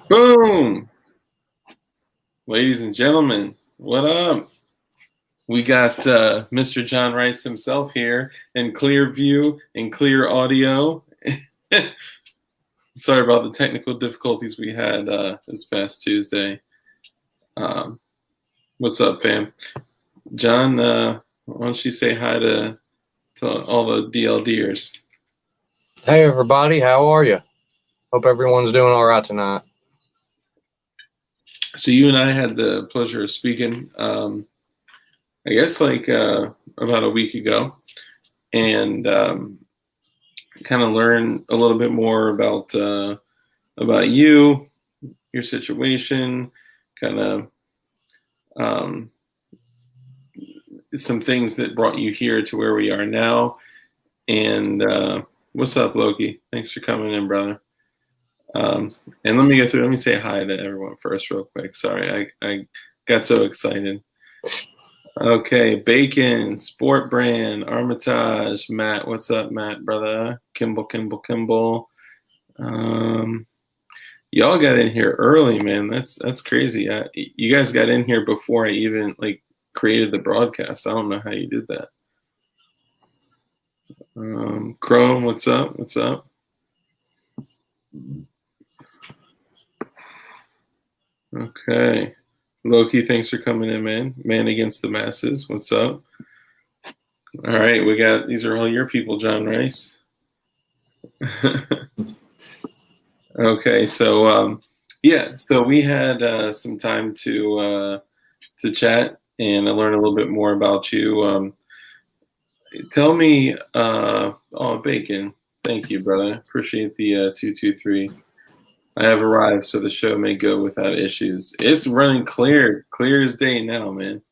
Boom! Ladies and gentlemen, what up? We got Mr. John Rice himself here in clear view and clear audio. Sorry about the technical difficulties we had this past Tuesday. What's up, fam? John, why don't you say hi to all the DLDers? Hey, everybody. How are you? Hope everyone's doing all right tonight. So you and I had the pleasure of speaking, I guess like about a week ago, and kind of learn a little bit more about you, your situation, kind of some things that brought you here to where we are now. And what's up, Loki? Thanks for coming in, brother. And let me say hi to everyone first real quick. Sorry, I got so excited. Okay, Bacon, Sport Brand, Armitage, Matt. What's up, Matt, brother? Kimball. Y'all got in here early, man. That's crazy. You guys got in here before I even created the broadcast. I don't know how you did that. Chrome, what's up? Okay. Loki, thanks for coming in, man. Man Against the Masses, what's up? All right, these are all your people, John Rice. Okay, so so we had some time to chat and learn a little bit more about you. Tell me, Bacon, thank you, brother. Appreciate the 223. I have arrived, so the show may go without issues. It's running clear as day now, man.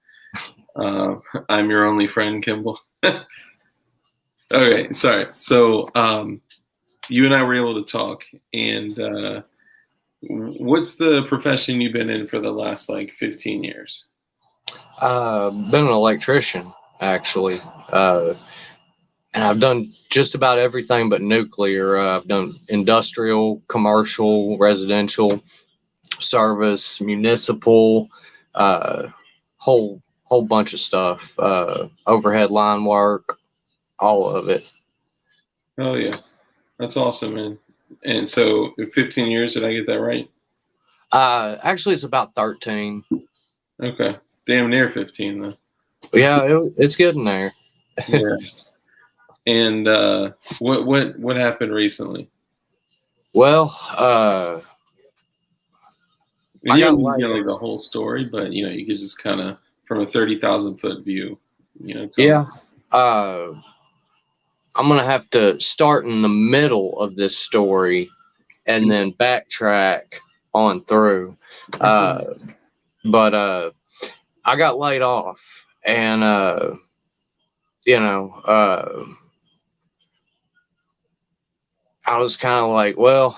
I'm your only friend, Kimball. Okay, sorry. So you and I were able to talk, and what's the profession you've been in for the last 15 years? Been an electrician, actually. And I've done just about everything but nuclear. I've done industrial, commercial, residential, service, municipal, whole bunch of stuff. Overhead line work, all of it. Oh yeah, that's awesome, man. And so, 15 years, did I get that right? Actually, it's about 13. Okay, damn near 15 though. Yeah, it's getting there. Yeah. And what happened recently? Well, you don't need to get the whole story, but you could just kind of from a 30,000 foot view. Yeah. I'm gonna have to start in the middle of this story and then backtrack on through. But I got laid off, and I was kind of like, well,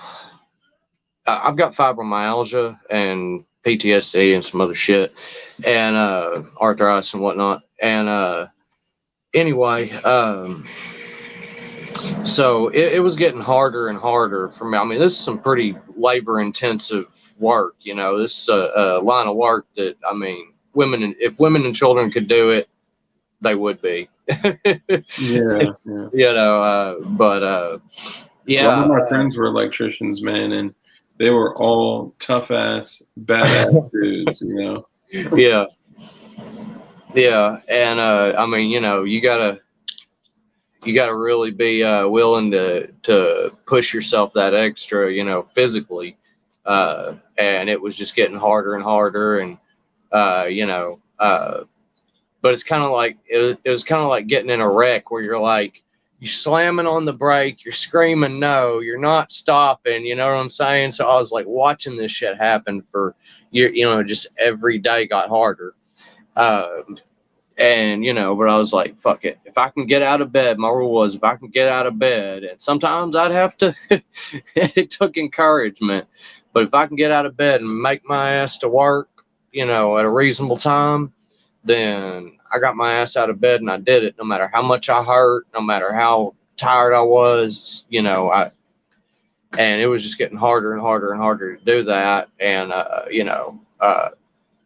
I've got fibromyalgia and PTSD and some other shit, and arthritis and whatnot. And anyway, so it was getting harder and harder for me. I mean, this is some pretty labor-intensive work. This is a line of work that, I mean, if women and children could do it, they would be. Yeah. Yeah. A lot of my friends were electricians, man, and they were all tough ass, badass dudes, Yeah, and I mean, you gotta really be willing to push yourself that extra, physically. And it was just getting harder and harder, and but it's kind of like it was kind of like getting in a wreck where you're slamming on the brake, you're screaming no, you're not stopping, you know what I'm saying? So I was watching this shit happen for just every day got harder. And but I was like, fuck it, if I can get out of bed, my rule was if I can get out of bed, and sometimes I'd have to it took encouragement, but if I can get out of bed and make my ass to work at a reasonable time, then I got my ass out of bed and I did it, no matter how much I hurt, no matter how tired I was. and it was just getting harder and harder and harder to do that. And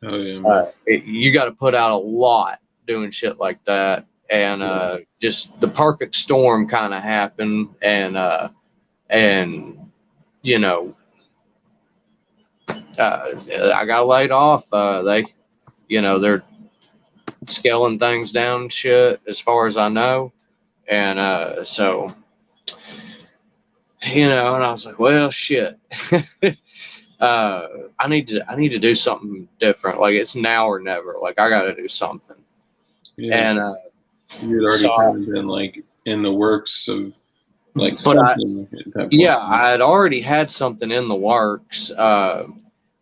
Oh yeah, man. You got to put out a lot doing shit like that. And just the perfect storm kind of happened, and you know, I got laid off. They're scaling things down, shit, as far as I know, and so, and I was like, well, shit. I need to do something different. Like, it's now or never. Like, I got to do something. Yeah. And you'd already kind of been like in the works of like something at that point. Yeah, I had already had something in the works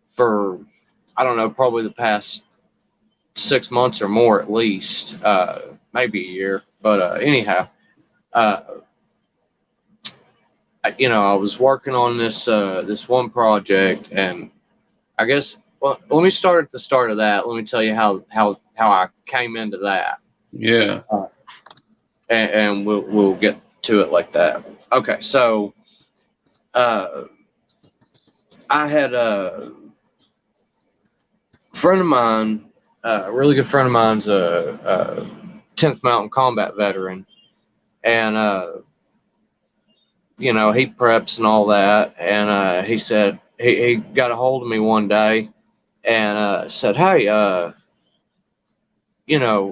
for, I don't know, probably the past 6 months or more at least, maybe a year. But anyhow, I was working on this one project, and I guess, well, let me start at the start of that. Let me tell you how I came into that. Yeah. And we'll get to it like that. Okay, so I had a friend of mine, a really good friend of mine's a 10th Mountain Combat veteran, and he preps and all that, and he said he got a hold of me one day and said, hey, and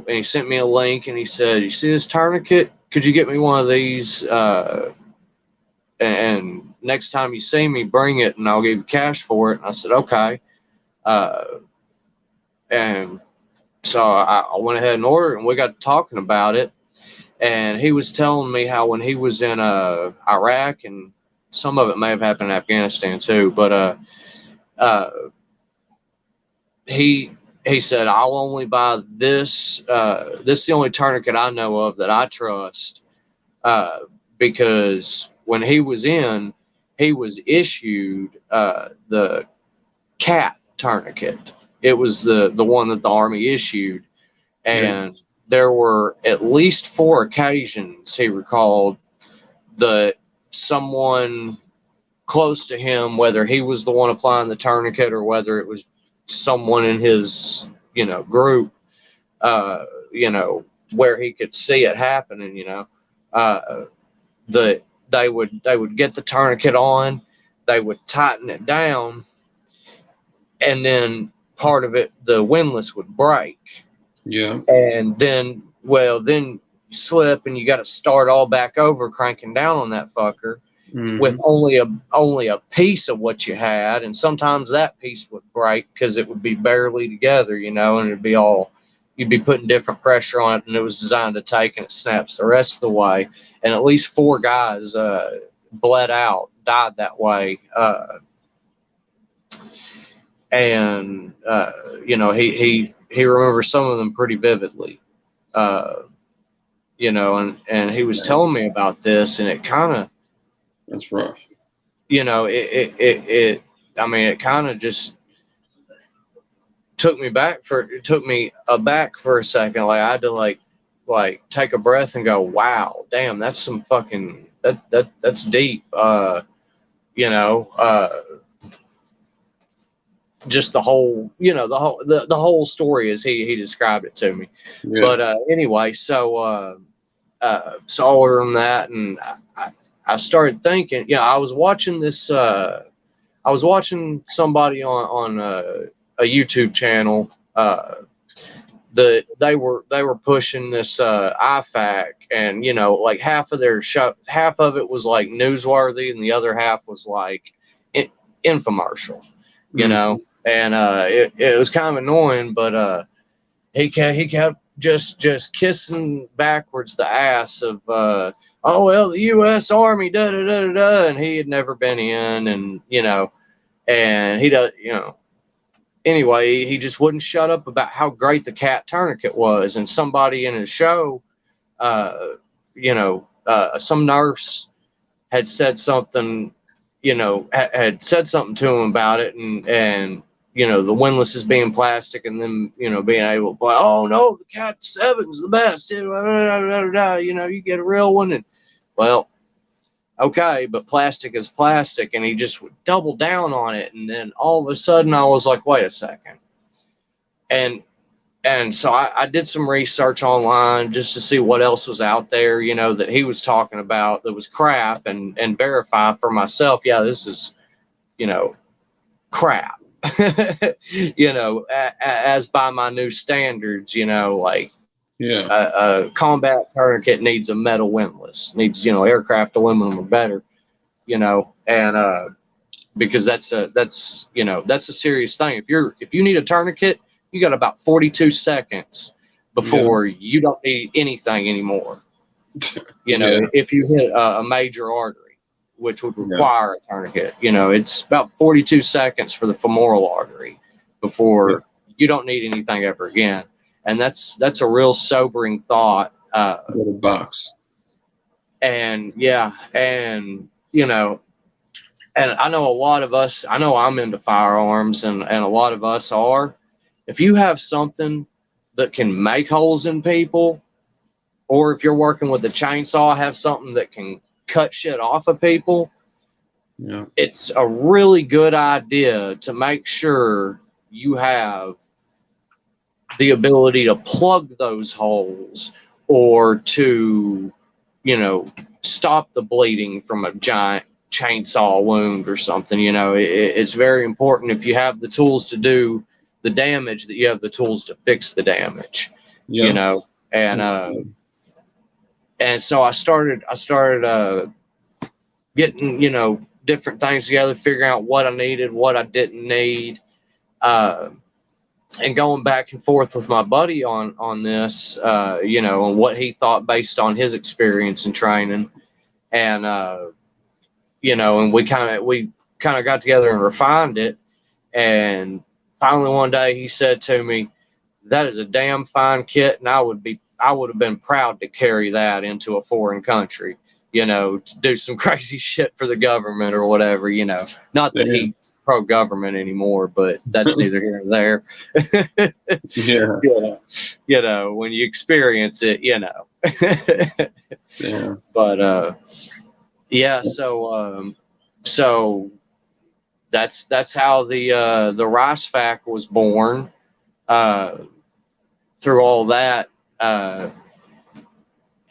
he sent me a link, and he said, you see this tourniquet? Could you get me one of these? And next time you see me, bring it, and I'll give you cash for it. And I said, okay. And so I went ahead and ordered it, and we got talking about it. And he was telling me how when he was in Iraq, and some of it may have happened in Afghanistan too, but he said, I'll only buy this. This is the only tourniquet I know of that I trust, because when he was in, he was issued the cat tourniquet. It was the one that the Army issued, and there were at least 4 occasions he recalled that someone close to him, whether he was the one applying the tourniquet or whether it was someone in his group, where he could see it happening, that they would get the tourniquet on, they would tighten it down, and then part of it, the windlass would break. Yeah. And then you slip, and you got to start all back over, cranking down on that fucker with only a piece of what you had, and sometimes that piece would break because it would be barely together, and it'd be all, you'd be putting different pressure on it, and it was designed to take, and it snaps the rest of the way. And at least 4 guys bled out, died that way. And he remembers some of them pretty vividly, and he was telling me about this, and it kind of, that's rough. It kind of just took me aback for a second. Like, I had to like take a breath and go, wow, damn, that's some fucking, that's deep. Just the whole, the whole story as he described it to me. Yeah. But anyway, so I ordered him that, and I started thinking, I was watching this, I was watching somebody on a YouTube channel that they were pushing this IFAC, and like half of their show, half of it was like newsworthy, and the other half was like infomercial, and it was kind of annoying, but he kept just kissing backwards the ass of oh well, the U.S. Army, da da da da, and he had never been in, and and he does, anyway, he just wouldn't shut up about how great the cat tourniquet was. And somebody in his show, some nurse had said something, had said something to him about it, and the windlass is being plastic, and then being able to play, oh no, the Cat 7's the best, you get a real one. And well, okay, but plastic is plastic. And he just would double down on it. And then all of a sudden I was like, wait a second. And so I did some research online just to see what else was out there, you know, that he was talking about that was crap, and verify for myself, yeah, this is, you know, crap, you know, as by my new standards, you know, like Yeah. a combat tourniquet needs a metal windlass, needs, you know, aircraft aluminum or better, you know, and because that's you know, that's a serious thing. If you need a tourniquet, you got about 42 seconds before you don't need anything anymore. You know, if you hit a major artery, which would require a tourniquet, you know, it's about 42 seconds for the femoral artery before you don't need anything ever again. And that's a real sobering thought. Little box. And and you know, and I know a lot of us, I know I'm into firearms, and a lot of us are. If you have something that can make holes in people, or if you're working with a chainsaw, have something that can cut shit off of people, it's a really good idea to make sure you have the ability to plug those holes, or to, you know, stop the bleeding from a giant chainsaw wound or something. You know, it's very important, if you have the tools to do the damage, that you have the tools to fix the damage. You know, and so I started getting, you know, different things together, figuring out what I needed, what I didn't need, and going back and forth with my buddy on this, you know, and what he thought based on his experience and training. And you know, and we kind of got together and refined it. And finally one day he said to me, that is a damn fine kit, and I would have been proud to carry that into a foreign country, you know, to do some crazy shit for the government or whatever, you know. Not that he's pro-government anymore, but that's neither here nor there. You know, when you experience it, you know. But so that's how the Rice Fac was born. Through all that,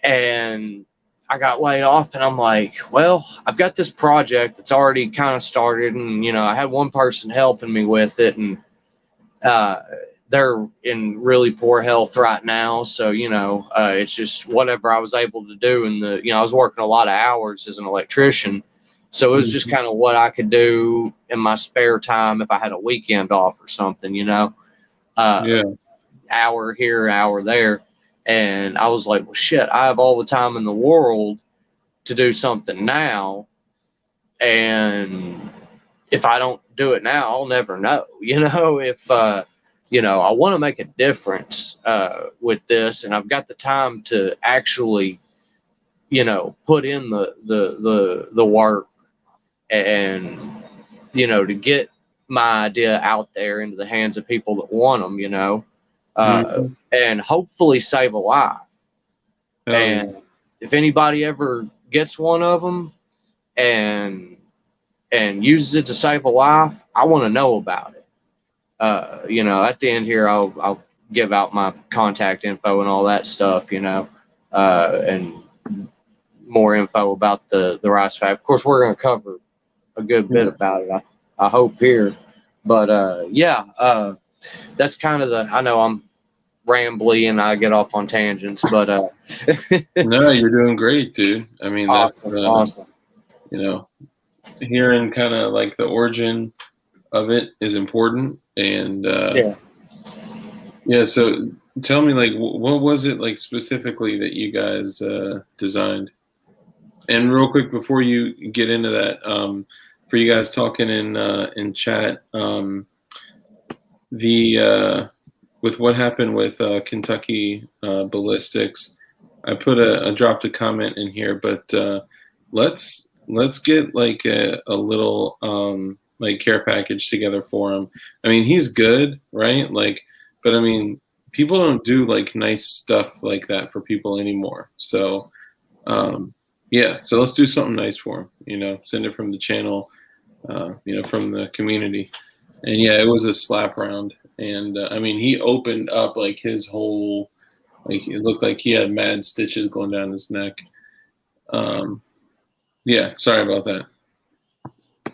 and I got laid off, and I'm like, well, I've got this project that's already kind of started, and, you know, I had one person helping me with it, and they're in really poor health right now. So, you know, it's just whatever I was able to do. And you know, I was working a lot of hours as an electrician. So it was just kind of what I could do in my spare time if I had a weekend off or something, you know, hour here, hour there. And I was like, well, shit, I have all the time in the world to do something now. And if I don't do it now, I'll never know, you know, if, you know, I want to make a difference with this, and I've got the time to actually, you know, put in the work, and, you know, to get my idea out there into the hands of people that want them, you know, and hopefully save a life. And if anybody ever gets one of them and uses it to save a life, I want to know about it. You know, at the end here, I'll give out my contact info and all that stuff, you know, and more info about the Rice Fac. Of course, we're going to cover a good bit about it, I hope, here. But that's kind of I know I'm rambly and I get off on tangents, but no, you're doing great, dude. I mean, awesome, that's awesome. You know, hearing kind of like the origin of it is important. And so tell me, like, what was it like specifically that you guys designed? And real quick before you get into that, for you guys talking in chat, with what happened with Kentucky ballistics, I dropped a comment in here, but let's get like a little like care package together for him. I mean, he's good, right? Like, but I mean, people don't do like nice stuff like that for people anymore. So Yeah, so let's do something nice for him. Send it from the channel, from the community. And yeah, it was a slap round. And I mean, he opened up like his whole, like it looked like he had mad stitches going down his neck. Yeah, sorry about that.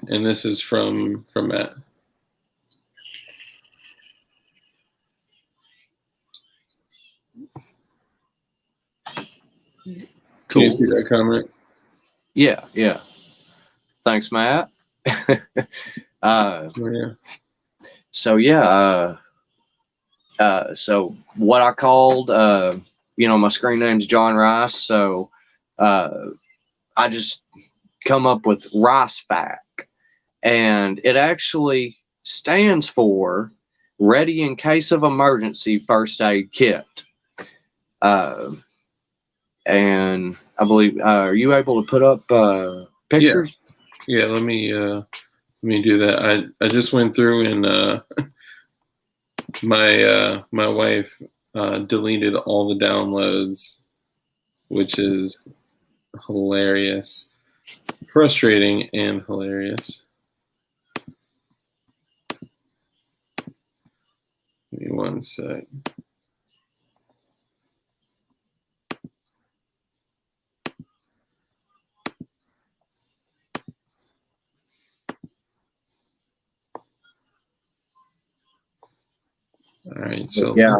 And this is from Matt. Can you see that comment? Yeah. Thanks, Matt. Oh, yeah. So yeah, so what I called, my screen name's John Rice. So I just come up with Rice Pack, and it actually stands for Ready in Case of Emergency First Aid Kit. And I believe, are you able to put up pictures? Yeah, let me do that. I just went through and my wife deleted all the downloads, which is hilarious, frustrating, and hilarious. Give me one sec. All right, so yeah,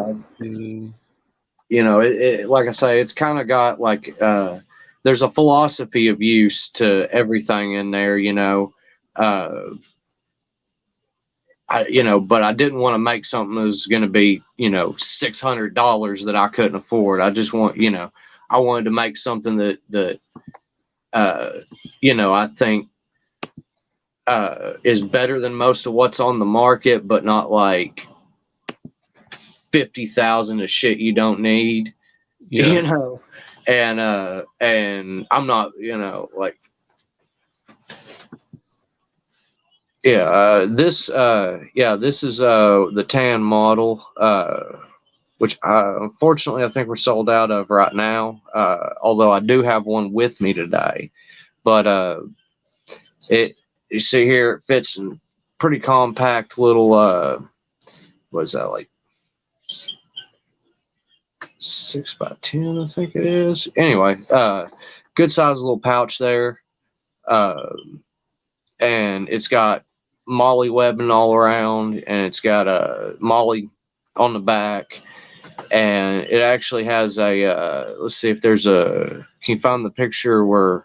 like I say, it's kind of got like there's a philosophy of use to everything in there, but I didn't want to make something that was going to be, $600 that I couldn't afford. I just I wanted to make something that I think is better than most of what's on the market, but not like 50,000 of shit you don't need, and I'm not, like, this is the tan model, which unfortunately I think we're sold out of right now, although I do have one with me today. But you see here, it fits in pretty compact little what is that, like 6x10, I think it is. Anyway, good size little pouch there, and it's got molly webbing all around, and it's got a molly on the back, and it actually has a let's see if there's can you find the picture where I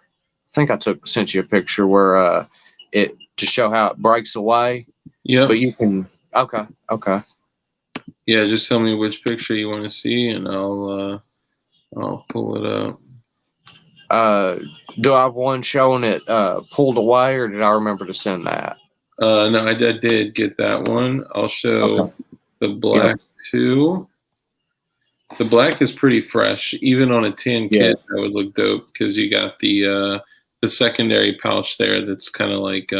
think I sent you a picture where it to show how it breaks away. Yeah, but you can okay. Yeah, just tell me which picture you want to see, and I'll pull it up. Do I have one showing it pulled away, or did I remember to send that? No, I did get that one. I'll show the black too. The black is pretty fresh, even on a tin kit. That would look dope because you got the secondary pouch there that's kind of like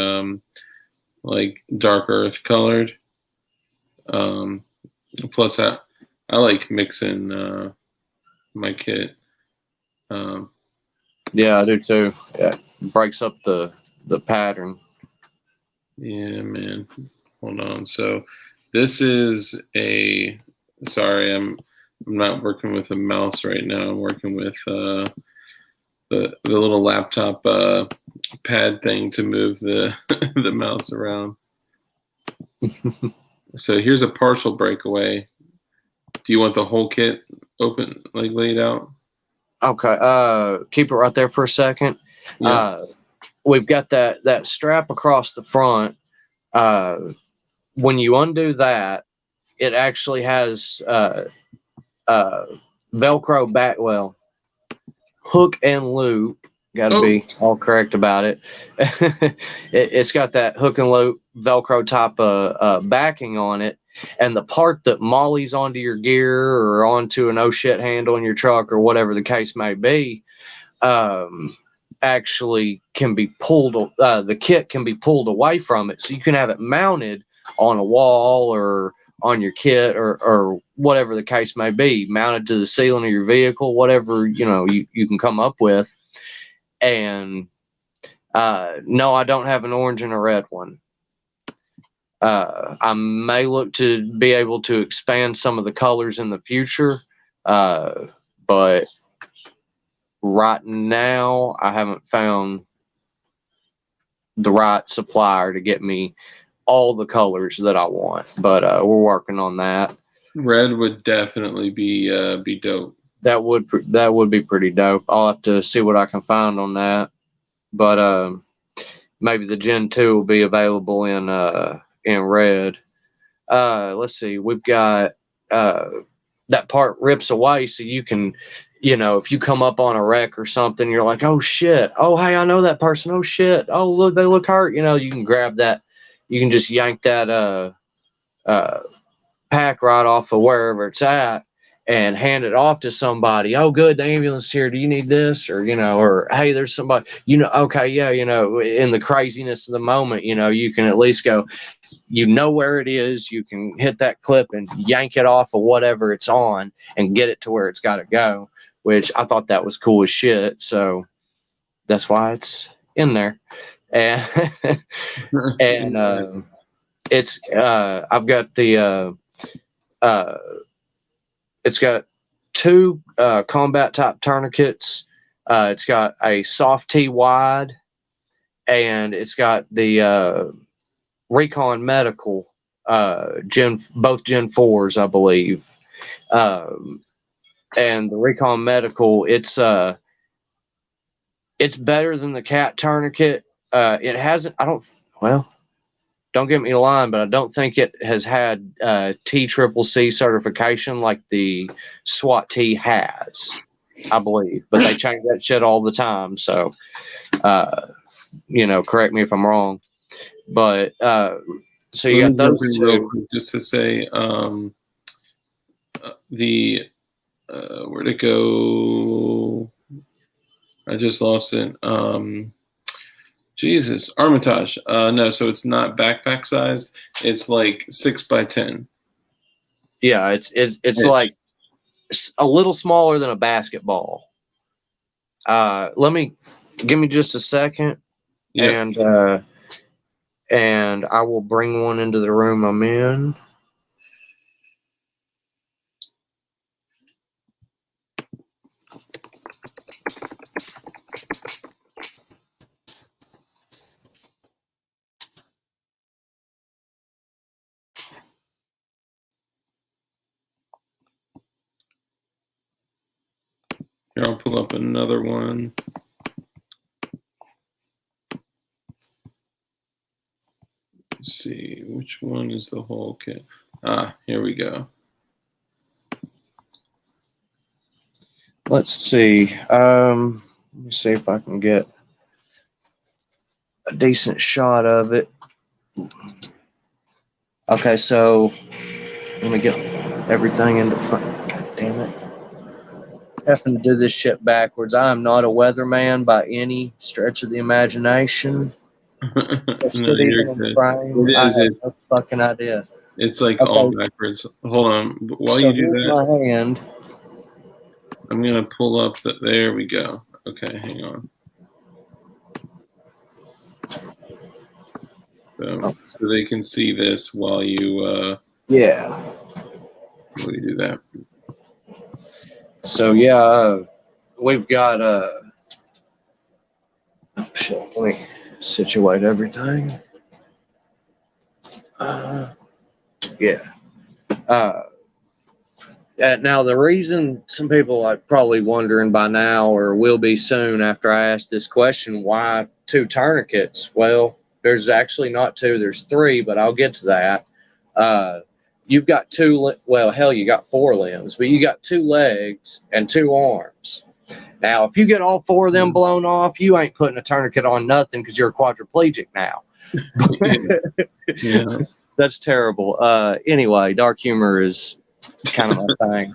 dark earth colored. Plus, I like mixing my kit. Yeah, I do too. Yeah, breaks up the pattern. Yeah, man. Hold on. So this is a. Sorry, I'm not working with a mouse right now. I'm working with the little laptop pad thing to move the the mouse around. So here's a partial breakaway. Do you want the whole kit open, like laid out? Okay. Keep it right there for a second. Yeah. We've got that strap across the front. When you undo that, it actually has Velcro back. Well, hook and loop. Got to be all correct about it. It's got that hook and loop Velcro type of backing on it, and the part that mollies onto your gear or onto an oh shit handle in your truck or whatever the case may be, actually can be pulled. The kit can be pulled away from it, so you can have it mounted on a wall or on your kit or whatever the case may be, mounted to the ceiling of your vehicle, whatever you can come up with. And no, I don't have an orange and a red one. I may look to be able to expand some of the colors in the future, but right now I haven't found the right supplier to get me all the colors that I want. But we're working on that. Red would definitely be dope. That would be pretty dope. I'll have to see what I can find on that. But maybe the Gen 2 will be available in red. Let's see. We've got that part rips away, so you can, if you come up on a wreck or something, you're like, oh shit, oh hey, I know that person, oh shit, oh look, they look hurt. You can grab that, you can just yank that pack right off of wherever it's at and hand it off to somebody. Oh, good, the ambulance is here. Do you need this? Or, or hey, there's somebody, okay, yeah, in the craziness of the moment, you can at least go, where it is. You can hit that clip and yank it off of whatever it's on and get it to where it's got to go, which I thought that was cool as shit. So that's why it's in there. And, and it's, I've got the, it's got 2 combat type tourniquets. It's got a soft T wide, and it's got the Recon Medical both Gen 4s, I believe. And the Recon Medical, it's better than the cat tourniquet. It hasn't, don't get me lying, but I don't think it has had TCCC certification like the SWAT T has, I believe. But they change that shit all the time. So, correct me if I'm wrong. But so you got those 2. Just to say, where'd it go? I just lost it. Jesus, Armitage. No, so it's not backpack sized. It's like 6x10. Yeah, it's like a little smaller than a basketball. Give me just a second, and I will bring one into the room I'm in. Here, I'll pull up another one. Let's see, which one is the whole kit? Here we go. Let's see. Let me see if I can get a decent shot of it. Okay, so let me get everything into front. God damn it. Having to do this shit backwards. I am not a weatherman by any stretch of the imagination. No, you're good. I have no fucking idea. It's like all backwards. Hold on. While you do that, my hand. I'm going to pull up there we go. Okay, hang on. So they can see this while you while you do that. So we've got shit, let me situate everything. Now the reason some people are probably wondering by now, or will be soon after I ask this question, why 2 tourniquets? Well, there's actually not 2, there's 3, but I'll get to that. You've got 2, you got 4 limbs, but you got 2 legs and 2 arms. Now, if you get all 4 of them blown off, you ain't putting a tourniquet on nothing because you're a quadriplegic now. Yeah. That's terrible. Anyway, dark humor is kind of my thing.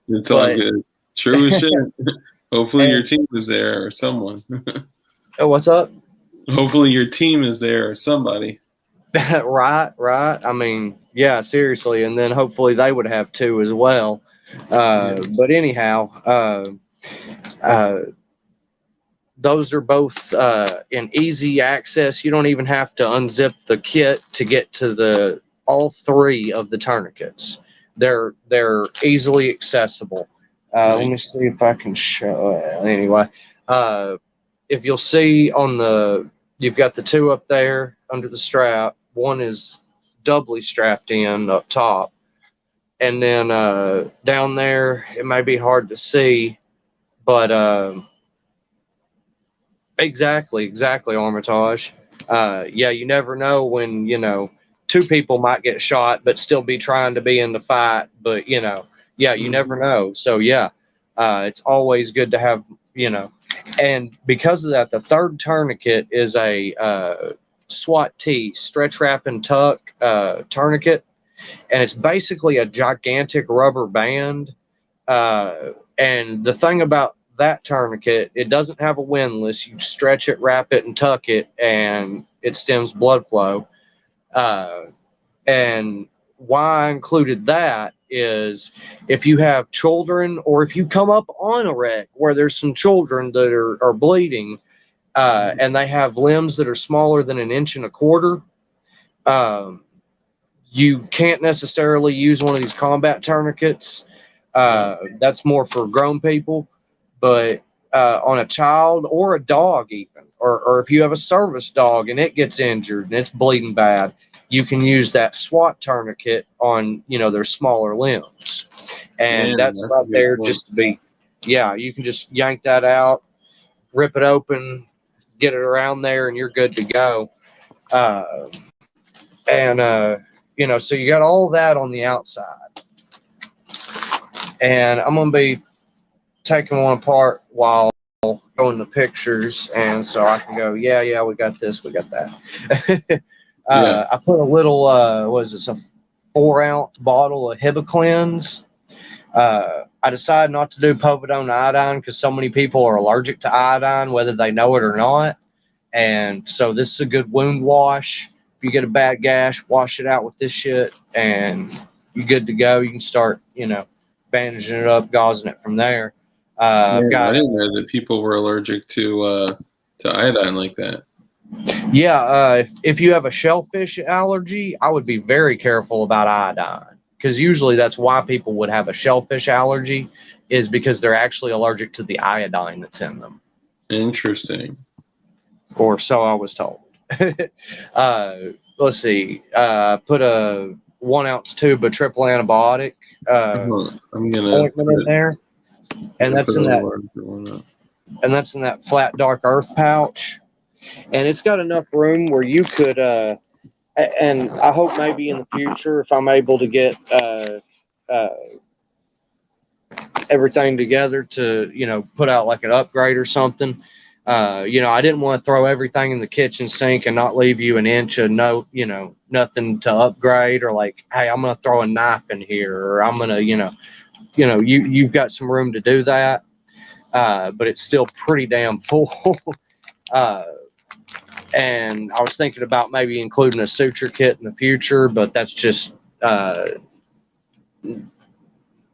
It's all good. True as shit. Hopefully your team is there or someone. Oh, what's up? Hopefully your team is there or somebody. Right. I mean, yeah, seriously. And then hopefully they would have 2 as well. But anyhow, those are both in easy access. You don't even have to unzip the kit to get to all three of the tourniquets. They're easily accessible. Right. Let me see if I can show it. Anyway, if you'll see you've got the two up there under the strap. One is doubly strapped in up top. And then down there, it may be hard to see, but exactly, Armitage. Yeah, you never know when, two people might get shot, but still be trying to be in the fight. But, yeah, you never know. So, yeah, it's always good to have, and because of that, the third tourniquet is a SWAT T, stretch wrap and tuck tourniquet. And it's basically a gigantic rubber band. And the thing about that tourniquet, it doesn't have a windlass. You stretch it, wrap it, and tuck it, and it stems blood flow. And why I included that is if you have children or if you come up on a wreck where there's some children that are bleeding and they have limbs that are smaller than 1 1/4 inches, you can't necessarily use one of these combat tourniquets. That's more for grown people. But on a child or a dog even, or if you have a service dog and it gets injured and it's bleeding bad, you can use that SWAT tourniquet on, their smaller limbs. And that's right there point. Just to be, yeah, you can just yank that out, rip it open, get it around there, and you're good to go. So you got all that on the outside. And I'm going to be taking one apart while going to pictures. And so I can go, yeah, we got this, we got that. I put a little, a 4-ounce bottle of Hibiclens. I decided not to do povidone iodine because so many people are allergic to iodine, whether they know it or not. And so this is a good wound wash. If you get a bad gash, wash it out with this shit, and you're good to go. You can start, bandaging it up, gauzing it from there. I didn't know that people were allergic to iodine like that. Yeah, if you have a shellfish allergy, I would be very careful about iodine, because usually that's why people would have a shellfish allergy, is because they're actually allergic to the iodine that's in them. Interesting. Or so I was told. Let's see. Put a 1-ounce tube of triple antibiotic ointment in there, and that's in that flat dark earth pouch, and it's got enough room where you could. And I hope maybe in the future, if I'm able to get everything together to put out like an upgrade or something. I didn't want to throw everything in the kitchen sink and not leave you an inch of nothing to upgrade, or like, hey, I'm going to throw a knife in here, or I'm going to, you've got some room to do that. But it's still pretty damn full. And I was thinking about maybe including a suture kit in the future, but that's just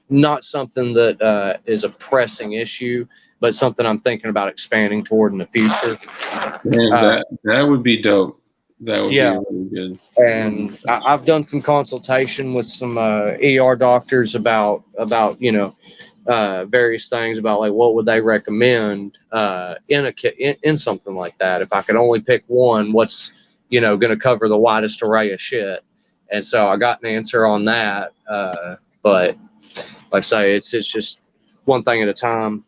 not something that is a pressing issue, but something I'm thinking about expanding toward in the future. Man, that would be dope. That would be really good. And I've done some consultation with some ER doctors about various things about like what would they recommend in something like that. If I could only pick one, what's going to cover the widest array of shit. And so I got an answer on that. But like I say, it's just one thing at a time.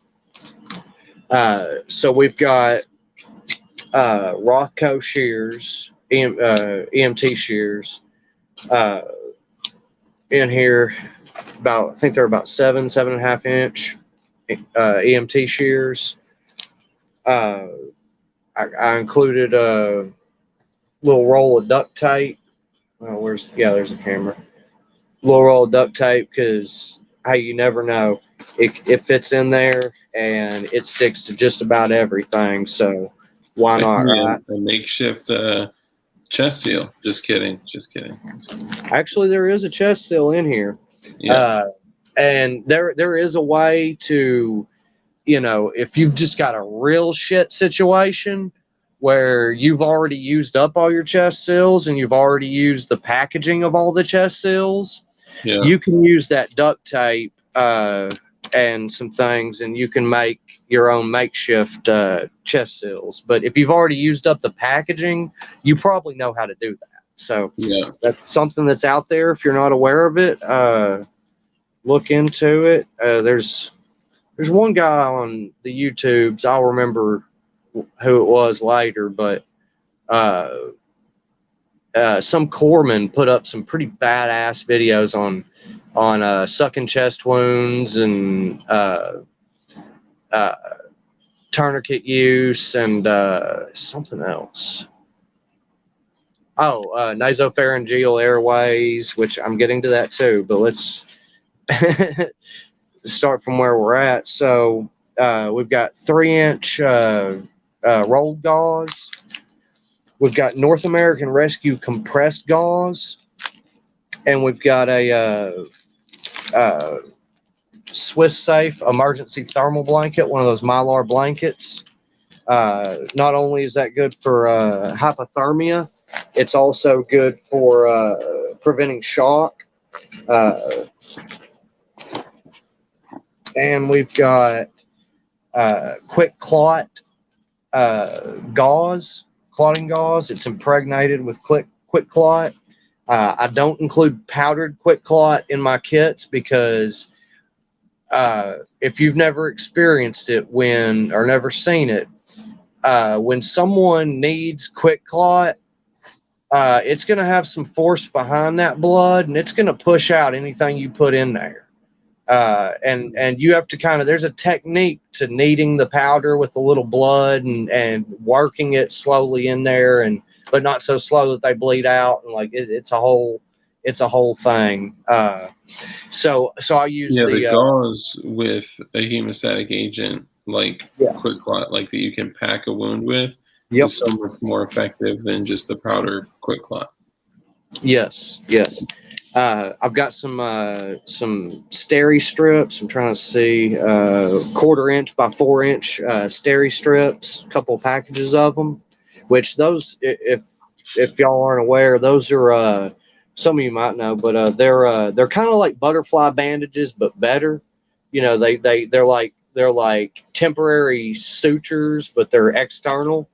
So we've got Rothko shears, EMT shears in here. I think they're about 7.5 inch EMT shears. I included a little roll of duct tape. There's a camera. Little roll of duct tape, because hey, you never know. It fits in there and it sticks to just about everything. So why not, right? A makeshift chest seal. Just kidding. Actually, there is a chest seal in here. Yeah. And there is a way to if you've just got a real shit situation where you've already used up all your chest seals and you've already used the packaging of all the chest seals, you can use that duct tape and some things, and you can make your own makeshift chest seals. But if you've already used up the packaging, you probably know how to do that. So that's something that's out there. If you're not aware of it, look into it. There's one guy on the YouTubes. I'll remember who it was later, but some corpsman put up some pretty badass videos on sucking chest wounds and tourniquet use and something else. Nasopharyngeal airways, which I'm getting to that too, but let's start from where we're at. So we've got 3-inch rolled gauze. We've got North American Rescue compressed gauze, and we've got a Swiss Safe emergency thermal blanket, one of those Mylar blankets. Not only is that good for hypothermia, it's also good for preventing shock. And we've got quick clot gauze, clotting gauze. It's impregnated with quick clot. I don't include powdered quick clot in my kits because if you've never experienced it or never seen it, when someone needs quick clot, it's going to have some force behind that blood, and it's going to push out anything you put in there. And you have to there's a technique to kneading the powder with a little blood and working it slowly in there, but not so slow that they bleed out. And it's a whole thing. So I use the gauze with a hemostatic agent like quick clot, like that you can pack a wound with. Is so much more effective than just the powder quick clot. Yes. I've got some steri strips. I'm trying to see 1/4-inch by 4-inch steri strips. A couple of packages of them. Which those, if y'all aren't aware, those are some of you might know, but they're kind of like butterfly bandages, but better. They're like temporary sutures, but they're external.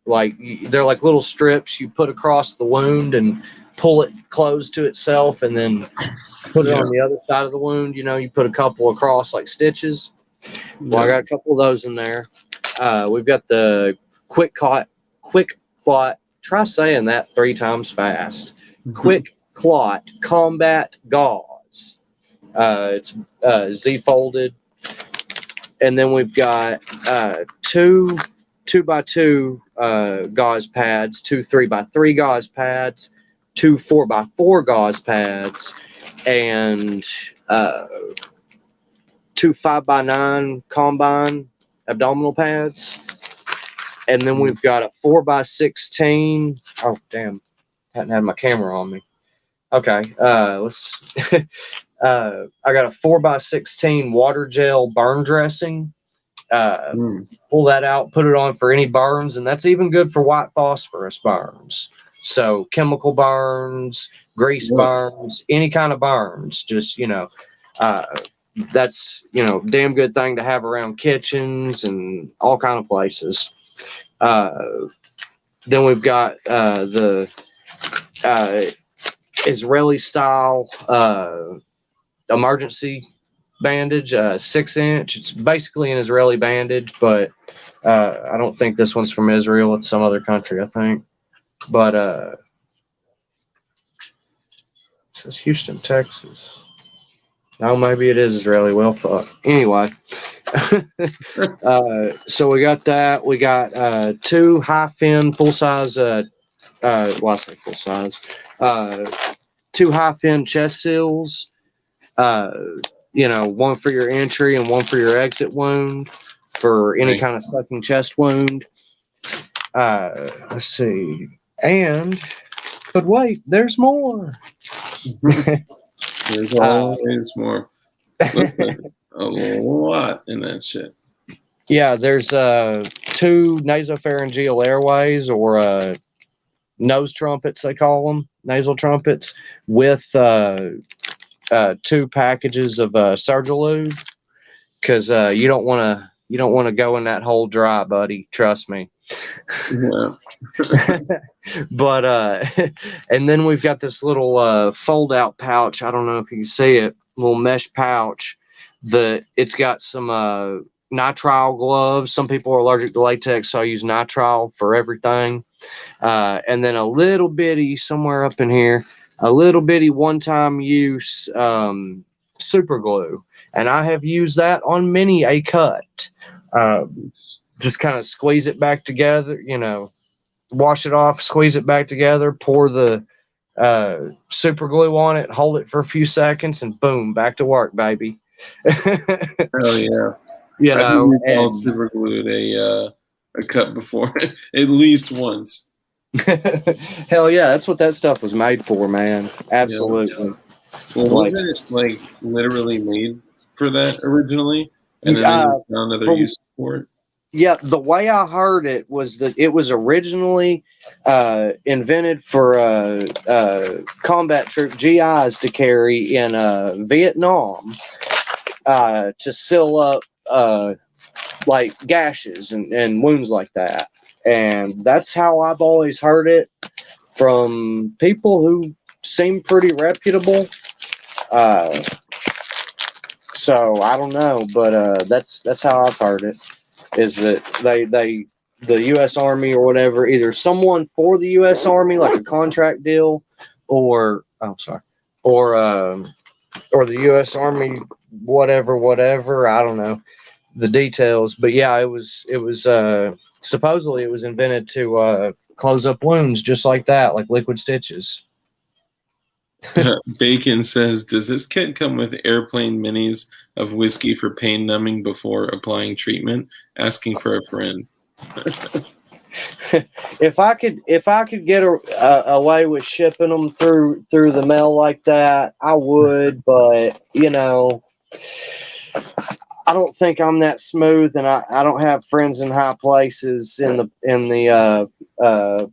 They're like little strips you put across the wound and pull it closed to itself, and then put it on the other side of the wound. You put a couple across like stitches. Well, I got a couple of those in there. We've got the quick clot. Try saying that 3 times fast. Quick clot combat gauze. It's Z-folded, and then we've got 2 2x2 gauze pads, 2 3x3 gauze pads, 2 4x4 gauze pads, and 2 5x9 combine abdominal pads. And then we've got a 4x16. Oh, damn. Hadn't had my camera on me. Okay. Let's. I got a 4x16 water gel burn dressing. Pull that out, put it on for any burns, and that's even good for white phosphorus burns. So chemical burns, grease burns, any kind of burns. Just that's damn good thing to have around kitchens and all kind of places. Then we've got the Israeli style emergency bandage, 6-inch. It's basically an Israeli bandage, but I don't think this one's from Israel. It's some other country, I think. But it says Houston, Texas. No, maybe it is Israeli. Well, fuck. Anyway. So we got that. We got 2 high-fin full-size, I say full-size, 2 high-fin chest seals, one for your entry and one for your exit wound for any kind of sucking chest wound. Let's see. But wait, there's more. There's always more. Listen, a lot in that shit. Yeah, there's 2 nasopharyngeal airways, or nose trumpets, they call them, nasal trumpets, with 2 packages of Surgilude, because you don't want to go in that hole dry, buddy. Trust me. Yeah. But and then we've got this little fold out pouch. I don't know if you can see it, little mesh pouch. It's got some nitrile gloves. Some people are allergic to latex, so I use nitrile for everything. And then a little bitty, somewhere up in here, a little bitty one-time use super glue. And I have used that on many a cut. Just kind of squeeze it back together, wash it off, squeeze it back together, pour the super glue on it, hold it for a few seconds, and boom, back to work, baby. Hell yeah. I've all super glued a cut before, at least once. Hell yeah, that's what that stuff was made for, man. Absolutely. Yeah. Well, was it like literally made for that originally, and then they just found other uses for it? Yeah, the way I heard it was that it was originally invented for combat troop GIs to carry in Vietnam to seal up like gashes and wounds like that. And that's how I've always heard it from people who seem pretty reputable. So I don't know, but that's how I've heard it. Is that the U.S. Army or whatever, either someone for the U.S. Army, like a contract deal, or the U.S. Army, whatever. I don't know the details, but yeah, it was supposedly it was invented to close up wounds just like that, like liquid stitches. Bacon says, does this kit come with airplane minis of whiskey for pain numbing before applying treatment? Asking for a friend. If I could get away with shipping them through the mail like that, I would, but I don't think I'm that smooth, and I don't have friends in high places in the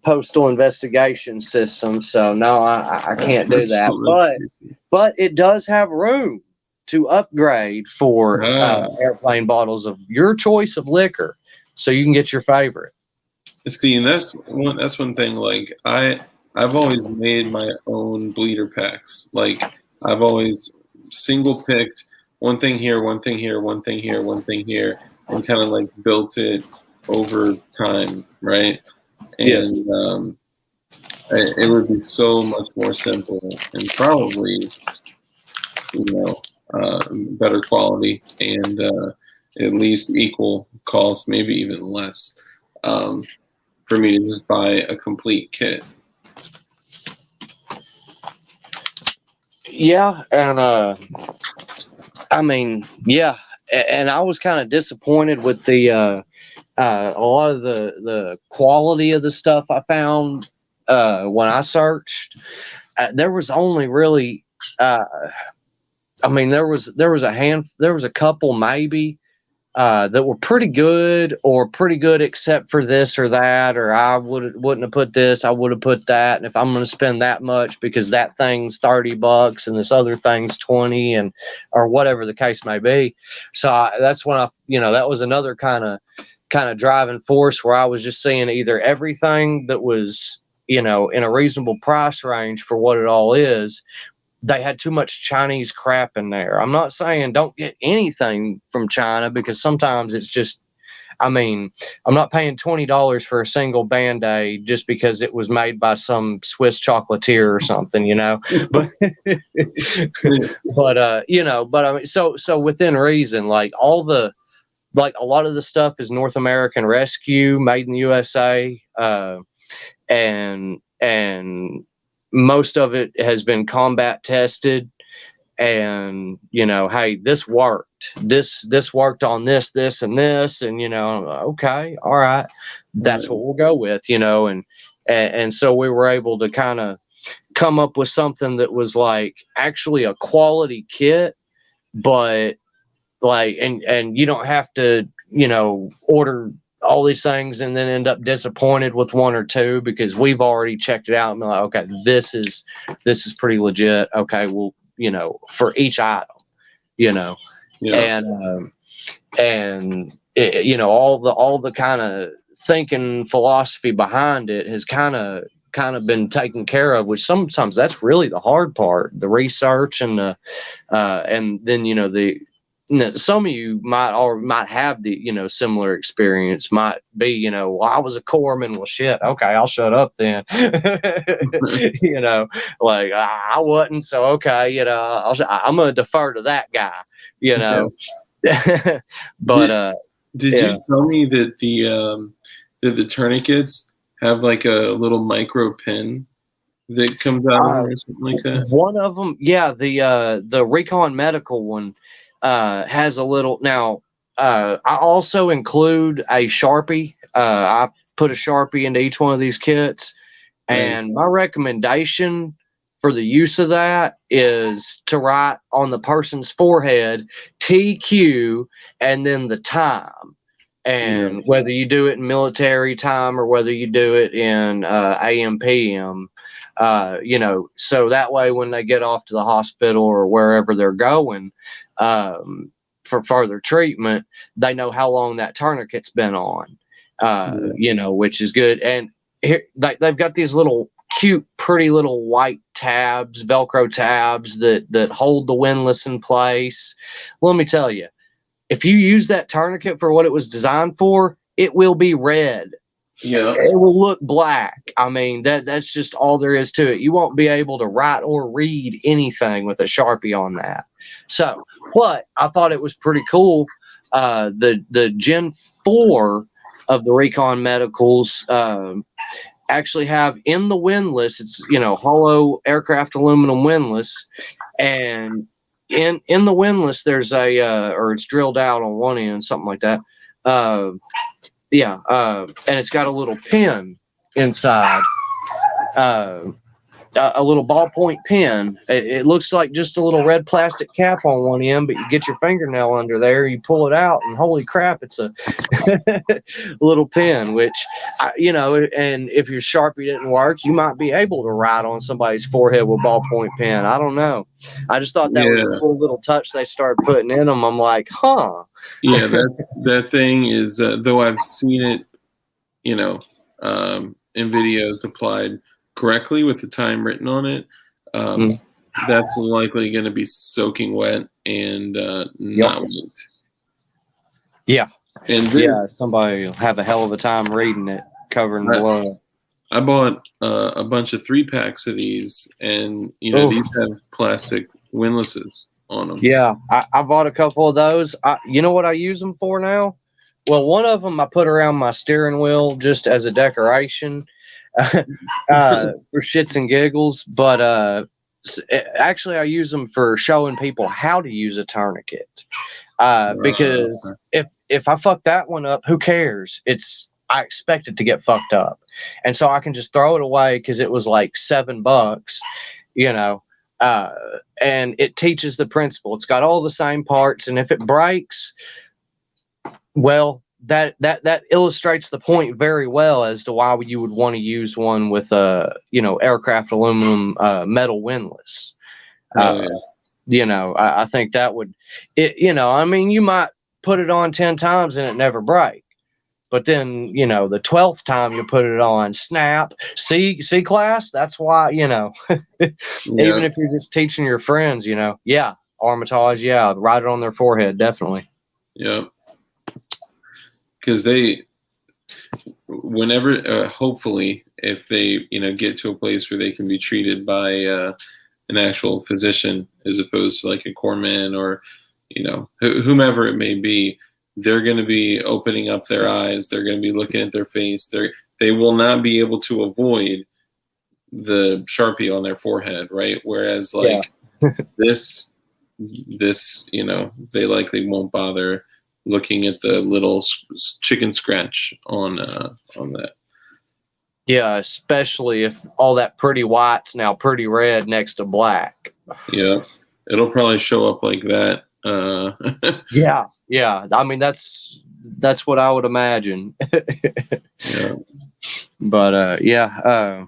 postal investigation system. So no, I can't do that. But it does have room to upgrade for airplane bottles of your choice of liquor, so you can get your favorite. See, and that's one thing. Like I've always made my own bleeder packs. Like I've always single picked one thing here, one thing here, one thing here, one thing here, and kind of like built it over time, right? And it would be so much more simple and probably, better quality and at least equal cost, maybe even less, for me to just buy a complete kit. Yeah, and I mean, yeah, and I was kind of disappointed with the a lot of the quality of the stuff I found when I searched. There was only really, I mean, there was a couple maybe that were pretty good except for this or that, or I wouldn't have put this, I would have put that. And if I'm going to spend that much because that thing's $30 and this other thing's 20, and or whatever the case may be. So that's when that was another kind of driving force where I was just seeing either everything that was, in a reasonable price range for what it all is. They had too much Chinese crap in there. I'm not saying don't get anything from China, because sometimes it's just, I mean, I'm not paying $20 for a single Band-Aid just because it was made by some Swiss chocolatier or something, but, but I mean, so within reason, like a lot of the stuff is North American Rescue, made in the USA. And most of it has been combat tested, and hey, this worked. This worked on this, and this, and okay, all right, that's what we'll go with, and so we were able to kind of come up with something that was like actually a quality kit, but like, and you don't have to, order all these things and then end up disappointed with one or two, because we've already checked it out and been like, okay, this is pretty legit. Okay, well, for each item, Yeah. and all the kind of thinking philosophy behind it has kind of been taken care of, which sometimes that's really the hard part, the research and then some of you might have the similar experience, might be well, I was a corpsman. Well, shit, okay, I'll shut up then. Like I wasn't, so okay, I'm gonna defer to that guy. But did you tell me that the tourniquets have like a little micro pin that comes out or something like that? One of them, yeah, the Recon Medical one has a little. Now, I also include a Sharpie. I put a Sharpie into each one of these kits, and my recommendation for the use of that is to write on the person's forehead TQ and then the time. And whether you do it in military time or whether you do it in AM PM, so that way when they get off to the hospital or wherever they're going for further treatment, they know how long that tourniquet's been on, which is good. And here, they've got these little cute, pretty little white tabs, Velcro tabs that hold the windlass in place. Let me tell you, if you use that tourniquet for what it was designed for, it will be red. Yeah. It will look black. I mean, that's just all there is to it. You won't be able to write or read anything with a Sharpie on that. So, but I thought it was pretty cool. The Gen 4 of the Recon Medicals actually have in the windlass, it's, hollow aircraft aluminum windlass, and in the windlass there's or it's drilled out on one end, something like that. And it's got a little pin inside, a little ballpoint pen. It looks like just a little red plastic cap on one end, but you get your fingernail under there, you pull it out, and holy crap, it's a little pen, which, and if your Sharpie didn't work, you might be able to write on somebody's forehead with ballpoint pen. I don't know. I just thought that was a cool little touch they started putting in them. I'm like, huh. Yeah, that thing is, though I've seen it, in videos applied correctly with the time written on it, that's likely going to be soaking wet and not wet. Yeah. And somebody will have a hell of a time reading it, covering blood. I bought a bunch of 3-packs of these, and these have plastic windlasses on them. Yeah, I bought a couple of those. You know what I use them for now? Well, one of them I put around my steering wheel just as a decoration, for shits and giggles. But actually, I use them for showing people how to use a tourniquet. Because if I fuck that one up, who cares? I expect it to get fucked up, and so I can just throw it away because it was like $7, and it teaches the principle. It's got all the same parts, and if it breaks, well, that illustrates the point very well as to why you would want to use one with aircraft aluminum metal windlass. I think that would, you might put it on 10 times and it never break. But then, the 12th time you put it on, snap, C class. That's why, even if you're just teaching your friends, Armitage, write it on their forehead, definitely. Yeah. Because whenever, hopefully, if they, get to a place where they can be treated by an actual physician as opposed to like a corpsman or, whomever it may be, they're going to be opening up their eyes. They're going to be looking at their face. They will not be able to avoid the Sharpie on their forehead, right? Whereas this, they likely won't bother looking at the little chicken scratch on that. Yeah, especially if all that pretty white's now pretty red next to black. Yeah, it'll probably show up like that Yeah, yeah. I mean, that's what I would imagine. Yeah. But yeah.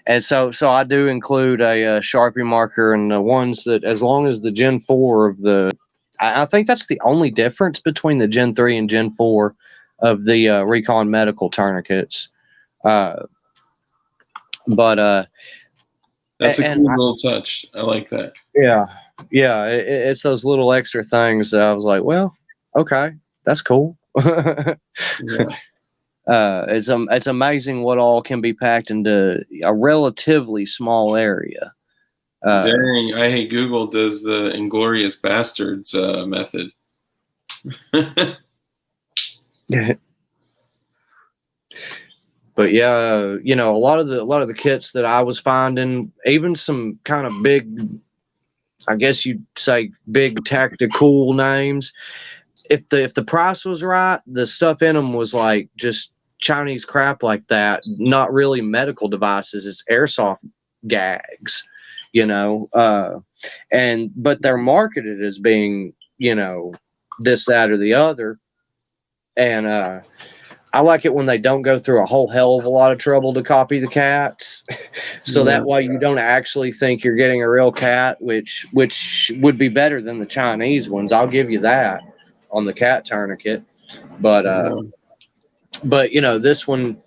And so I do include a Sharpie marker, and the ones that, as long as the Gen 4 of I think that's the only difference between the Gen 3 and Gen 4 of the Recon medical tourniquets. But That's a and cool little touch. I like that. yeah, yeah, it's those little extra things that I was like, well, okay, that's cool. Yeah. It's amazing what all can be packed into a relatively small area. Dang, I hate Google does the Inglorious Bastards method. But yeah, you know, a lot of the kits that I was finding, even some kind of big, I guess you'd say big tactical names, if the price was right, the stuff in them was like just Chinese crap like that, not really medical devices. It's airsoft gags, you know, but they're marketed as being, you know, this, that, or the other. And I like it when they don't go through a whole hell of a lot of trouble to copy the cats. So that way you don't actually think you're getting a real cat, which would be better than the Chinese ones. I'll give you that on the cat tourniquet. But you know, this one,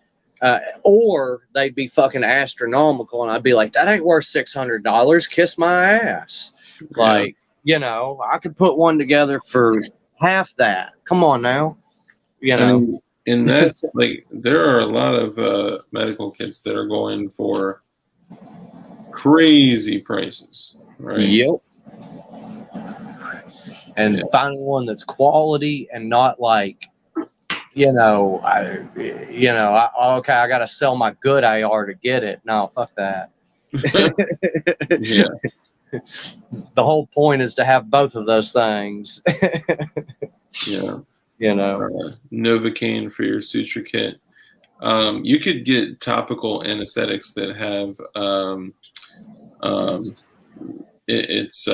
or they'd be fucking astronomical, and I'd be like, that ain't worth $600. Kiss my ass. Like, you know, I could put one together for half that. Come on now, you know. I mean, and that's like, there are a lot of medical kits that are going for crazy prices, right? Yep. And finding one that's quality and not like, you know, okay, I got to sell my good AR to get it. No, fuck that. Yeah. The whole point is to have both of those things. Yeah. You know, Novocaine for your suture kit. You could get topical anesthetics that have it's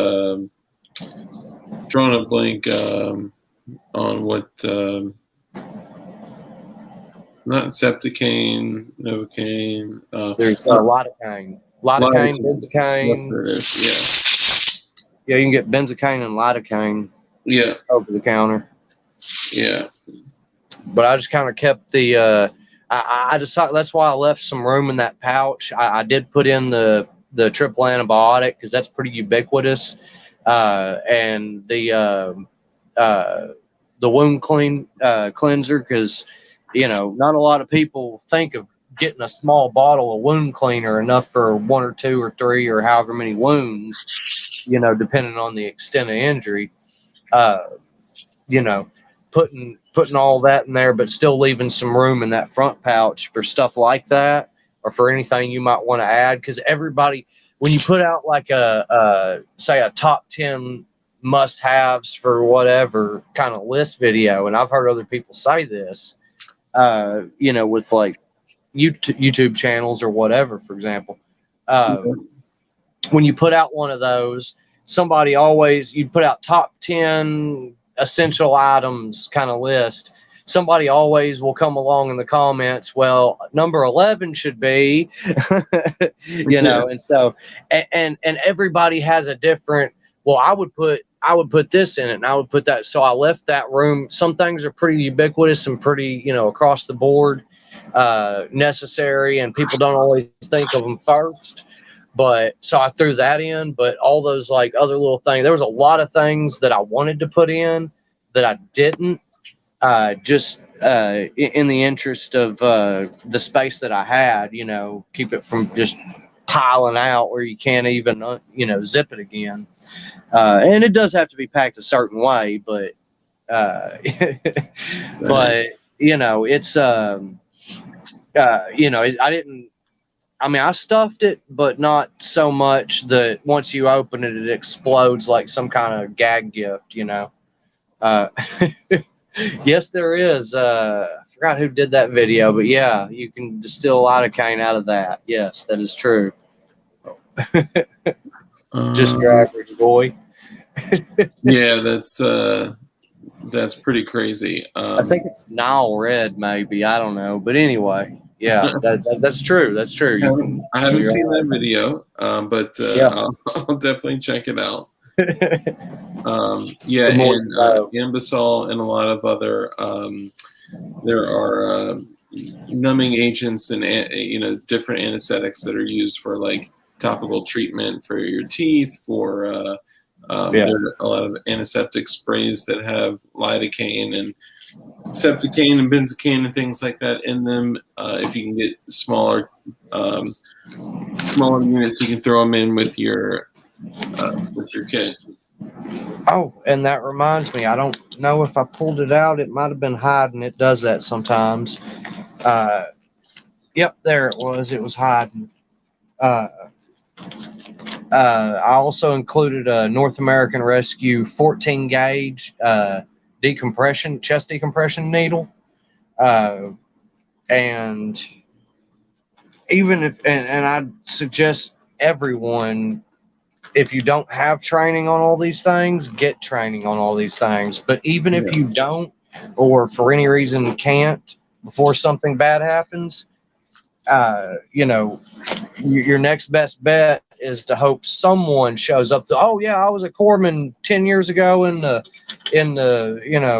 drawing a blank on what not Septicaine, Novocaine. There's lidocaine, benzocaine. Yes, there is. Yeah, you can get benzocaine and lidocaine. Yeah, over the counter. Yeah, but I just kind of kept the. I decided that's why I left some room in that pouch. I did put in the triple antibiotic because that's pretty ubiquitous, and the wound cleanser, because you know, not a lot of people think of getting a small bottle of wound cleaner enough for 1 or 2 or 3 or however many wounds, you know, depending on the extent of injury. You know, putting all that in there, but still leaving some room in that front pouch for stuff like that, or for anything you might want to add. Because everybody, when you put out like say a top 10 must-haves for whatever kind of list video, and I've heard other people say this, you know, with like YouTube channels or whatever, for example, when you put out one of those, you put out top 10 essential items kind of list. Somebody always will come along in the comments, well, number 11 should be, you know, and so, and everybody has a different, well, I would put this in it and I would put that. So I left that room. Some things are pretty ubiquitous and pretty, you know, across the board, necessary, and people don't always think of them first. But so I threw that in, but all those like other little things, there was a lot of things that I wanted to put in that I didn't, just in the interest of the space that I had, you know, keep it from just piling out where you can't even, you know, zip it again. And it does have to be packed a certain way, but, but you know, it's, you know, I stuffed it, but not so much that once you open it, it explodes like some kind of gag gift, you know. Yes, there is. I forgot who did that video, but yeah, you can distill lidocaine out of that. Yes, that is true. Just your average boy. Yeah, that's pretty crazy. I think it's Nile Red, maybe. I don't know, but anyway, yeah, that's true. That's true. You can. I haven't seen that video, but Yeah. I'll definitely check it out. The Yeah, more and you know. Ambisol and a lot of other there are numbing agents and different anesthetics that are used for like topical treatment for your teeth. For Yeah. there are a lot of antiseptic sprays that have lidocaine and septicaine and benzocaine and things like that in them. If you can get smaller units, you can throw them in with your kit. Oh, and that reminds me, I don't know if I pulled it out. It might have been hiding. It does that sometimes. Yep, there it was. It was hiding. I also included a North American Rescue 14 gauge chest decompression needle. And even if, and I'd suggest everyone, if you don't have training on all these things, get training on all these things. But even if you don't, or for any reason can't, before something bad happens, your next best bet is to hope someone shows up to, oh yeah, I was a corpsman 10 years ago in the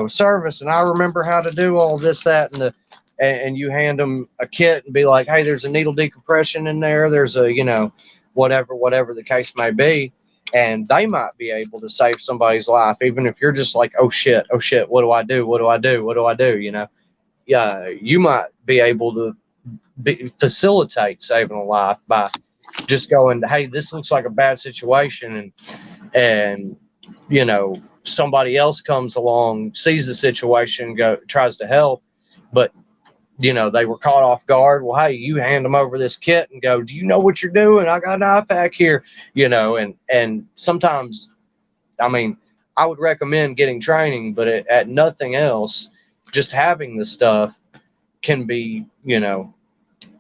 service, and I remember how to do all this, that, and you hand them a kit and be like, hey, there's a needle decompression in there. There's a, whatever the case may be. And they might be able to save somebody's life, even if you're just like, oh shit, what do I do? What do I do? Yeah, you might be able to facilitate saving a life by just going, hey, this looks like a bad situation, and somebody else comes along, sees the situation, tries to help, but they were caught off guard. Well, hey, you hand them over this kit and go, do you know what you're doing? I got an IFAC here, and sometimes, I mean, I would recommend getting training, but at nothing else, just having the stuff can be,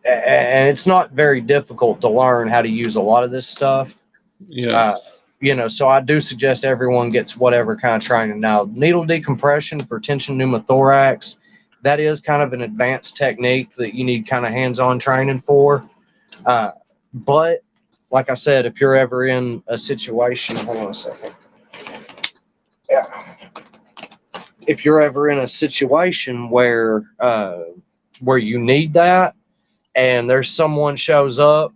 and it's not very difficult to learn how to use a lot of this stuff. Yeah. So I do suggest everyone gets whatever kind of training. Now, needle decompression for tension pneumothorax, that is kind of an advanced technique that you need kind of hands-on training for. But like I said, if you're ever in a situation, hold on a second. Yeah. If you're ever in a situation where you need that, and there's someone shows up,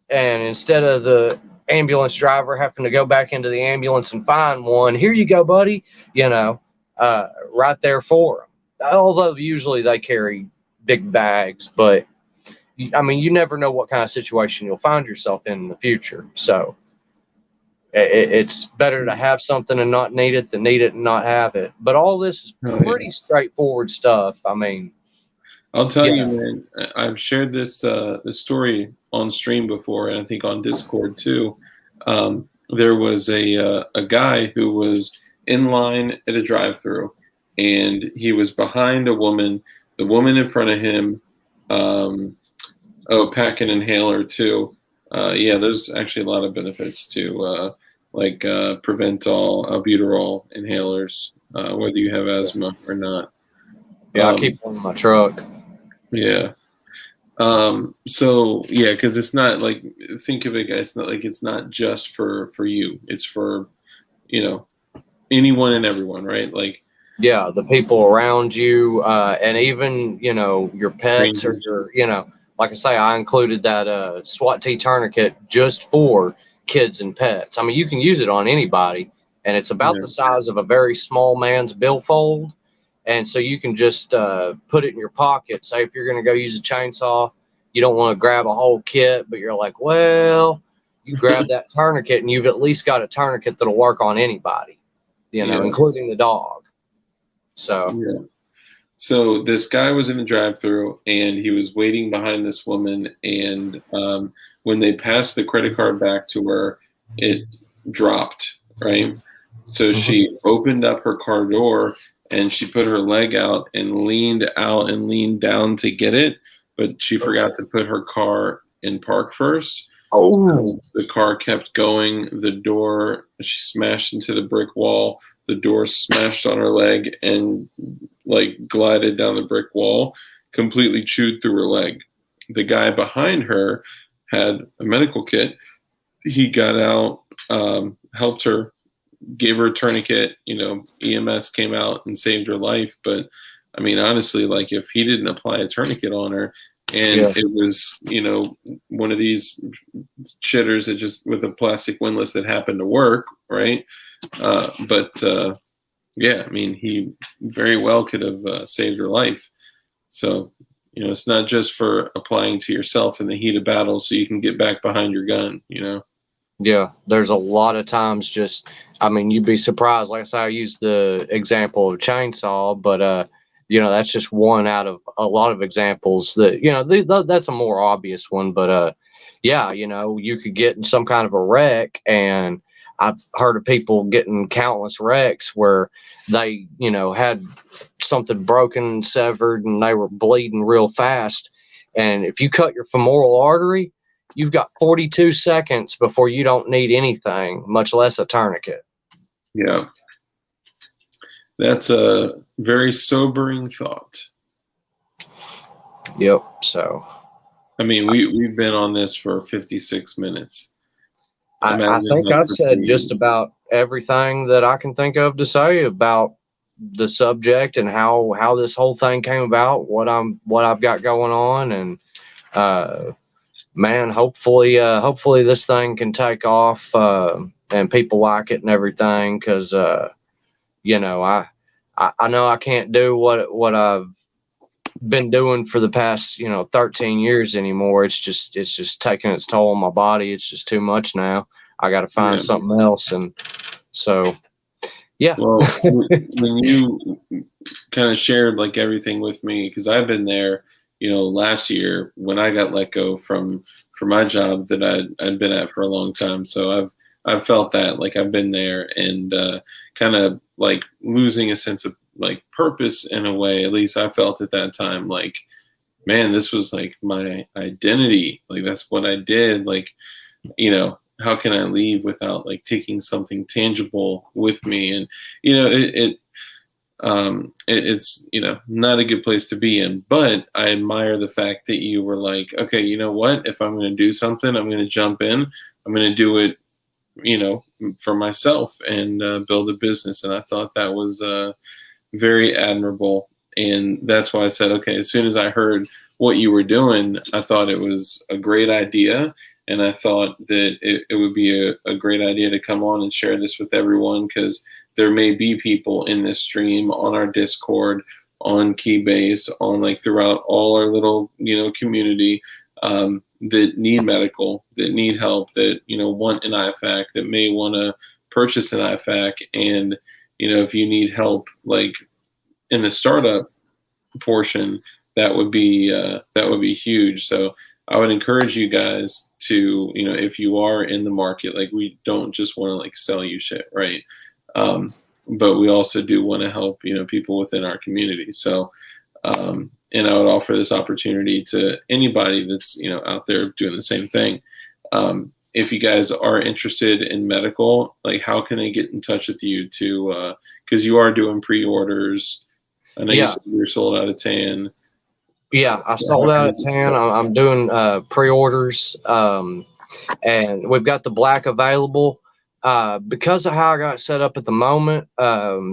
and instead of the ambulance driver having to go back into the ambulance and find one, here you go, buddy, right there for them. Although usually they carry big bags, but I mean, you never know what kind of situation you'll find yourself in the future. So it's better to have something and not need it than need it and not have it. But all this is pretty straightforward stuff. I mean, I'll tell you, man, I've shared this story on stream before, and I think on Discord too. There was a guy who was in line at a drive-thru, and he was behind a woman. The woman in front of him, pack an inhaler too. There's actually a lot of benefits to Preventol, albuterol inhalers, whether you have asthma or not. I keep one in my truck. Yeah. Because it's not like, think of it, guys, it's not just for you. It's for, anyone and everyone, right? Like, yeah, the people around you, and even, your pets or your, like I say, I included that SWAT T tourniquet just for kids and pets. I mean, you can use it on anybody, and it's about the size of a very small man's billfold. And so you can just put it in your pocket. Say if you're going to go use a chainsaw, you don't want to grab a whole kit, but you're like, well, you grab that tourniquet and you've at least got a tourniquet that'll work on anybody, including the dog. So this guy was in the drive-thru and he was waiting behind this woman. And when they passed the credit card back to her, it dropped, right? So she opened up her car door and she put her leg out and leaned down to get it, but she forgot to put her car in park first. Oh, The car kept going. The door, she smashed into the brick wall. The door smashed on her leg and like glided down the brick wall, completely chewed through her leg. The guy behind her had a medical kit. He got out, helped her, gave her a tourniquet. EMS came out and saved her life. But I mean, honestly, like if he didn't apply a tourniquet on her, and yeah, it was, one of these shitters that just with a plastic windlass that happened to work, right? But yeah, I mean, he very well could have saved her life. So, it's not just for applying to yourself in the heat of battle so you can get back behind your gun. yeah. There's a lot of times I mean, you'd be surprised. Like I said, I used the example of chainsaw, but that's just one out of a lot of examples that that's a more obvious one. But yeah, you could get in some kind of a wreck, and I've heard of people getting countless wrecks where they had something broken, severed, and they were bleeding real fast. And if you cut your femoral artery, you've got 42 seconds before you don't need anything, much less a tourniquet. Yeah. That's a very sobering thought. Yep. So, I mean, we've been on this for 56 minutes. I Imagine think how I've said quickly just about everything that I can think of to say about the subject and how this whole thing came about, what I've got going on, and man, hopefully this thing can take off and people like it and everything, because I know I can't do what I've been doing for the past 13 years anymore. It's just taking its toll on my body. It's just too much now. I got to find Yeah. something else. And so yeah. Well, when you kind of shared like everything with me, because I've been there, last year when I got let go from my job that I'd been at for a long time. So I've felt that, like I've been there, and kind of like losing a sense of like purpose in a way. At least I felt at that time, like, man, this was like my identity. Like that's what I did. Like, how can I leave without like taking something tangible with me? And it's not a good place to be in. But I admire the fact that you were like, okay, you know what? If I'm going to do something, I'm going to jump in. I'm going to do it, for myself, and build a business. And I thought that was very admirable. And that's why I said, okay, as soon as I heard what you were doing, I thought it was a great idea. And I thought that it would be a great idea to come on and share this with everyone, because there may be people in this stream, on our Discord, on Keybase, on like throughout all our little, community, that need medical, that need help, that, want an IFAC, that may want to purchase an IFAC. And, if you need help, like in the startup portion, that would be huge. So I would encourage you guys to, if you are in the market, like we don't just want to like sell you shit, right? But we also do want to help, people within our community. So, and I would offer this opportunity to anybody that's, out there doing the same thing. If you guys are interested in medical, like how can they get in touch with you to, because you are doing pre-orders. I know you said you're sold out of tan. Yeah, I sold out at 10. I'm doing pre-orders, and we've got the black available. Because of how I got set up at the moment, I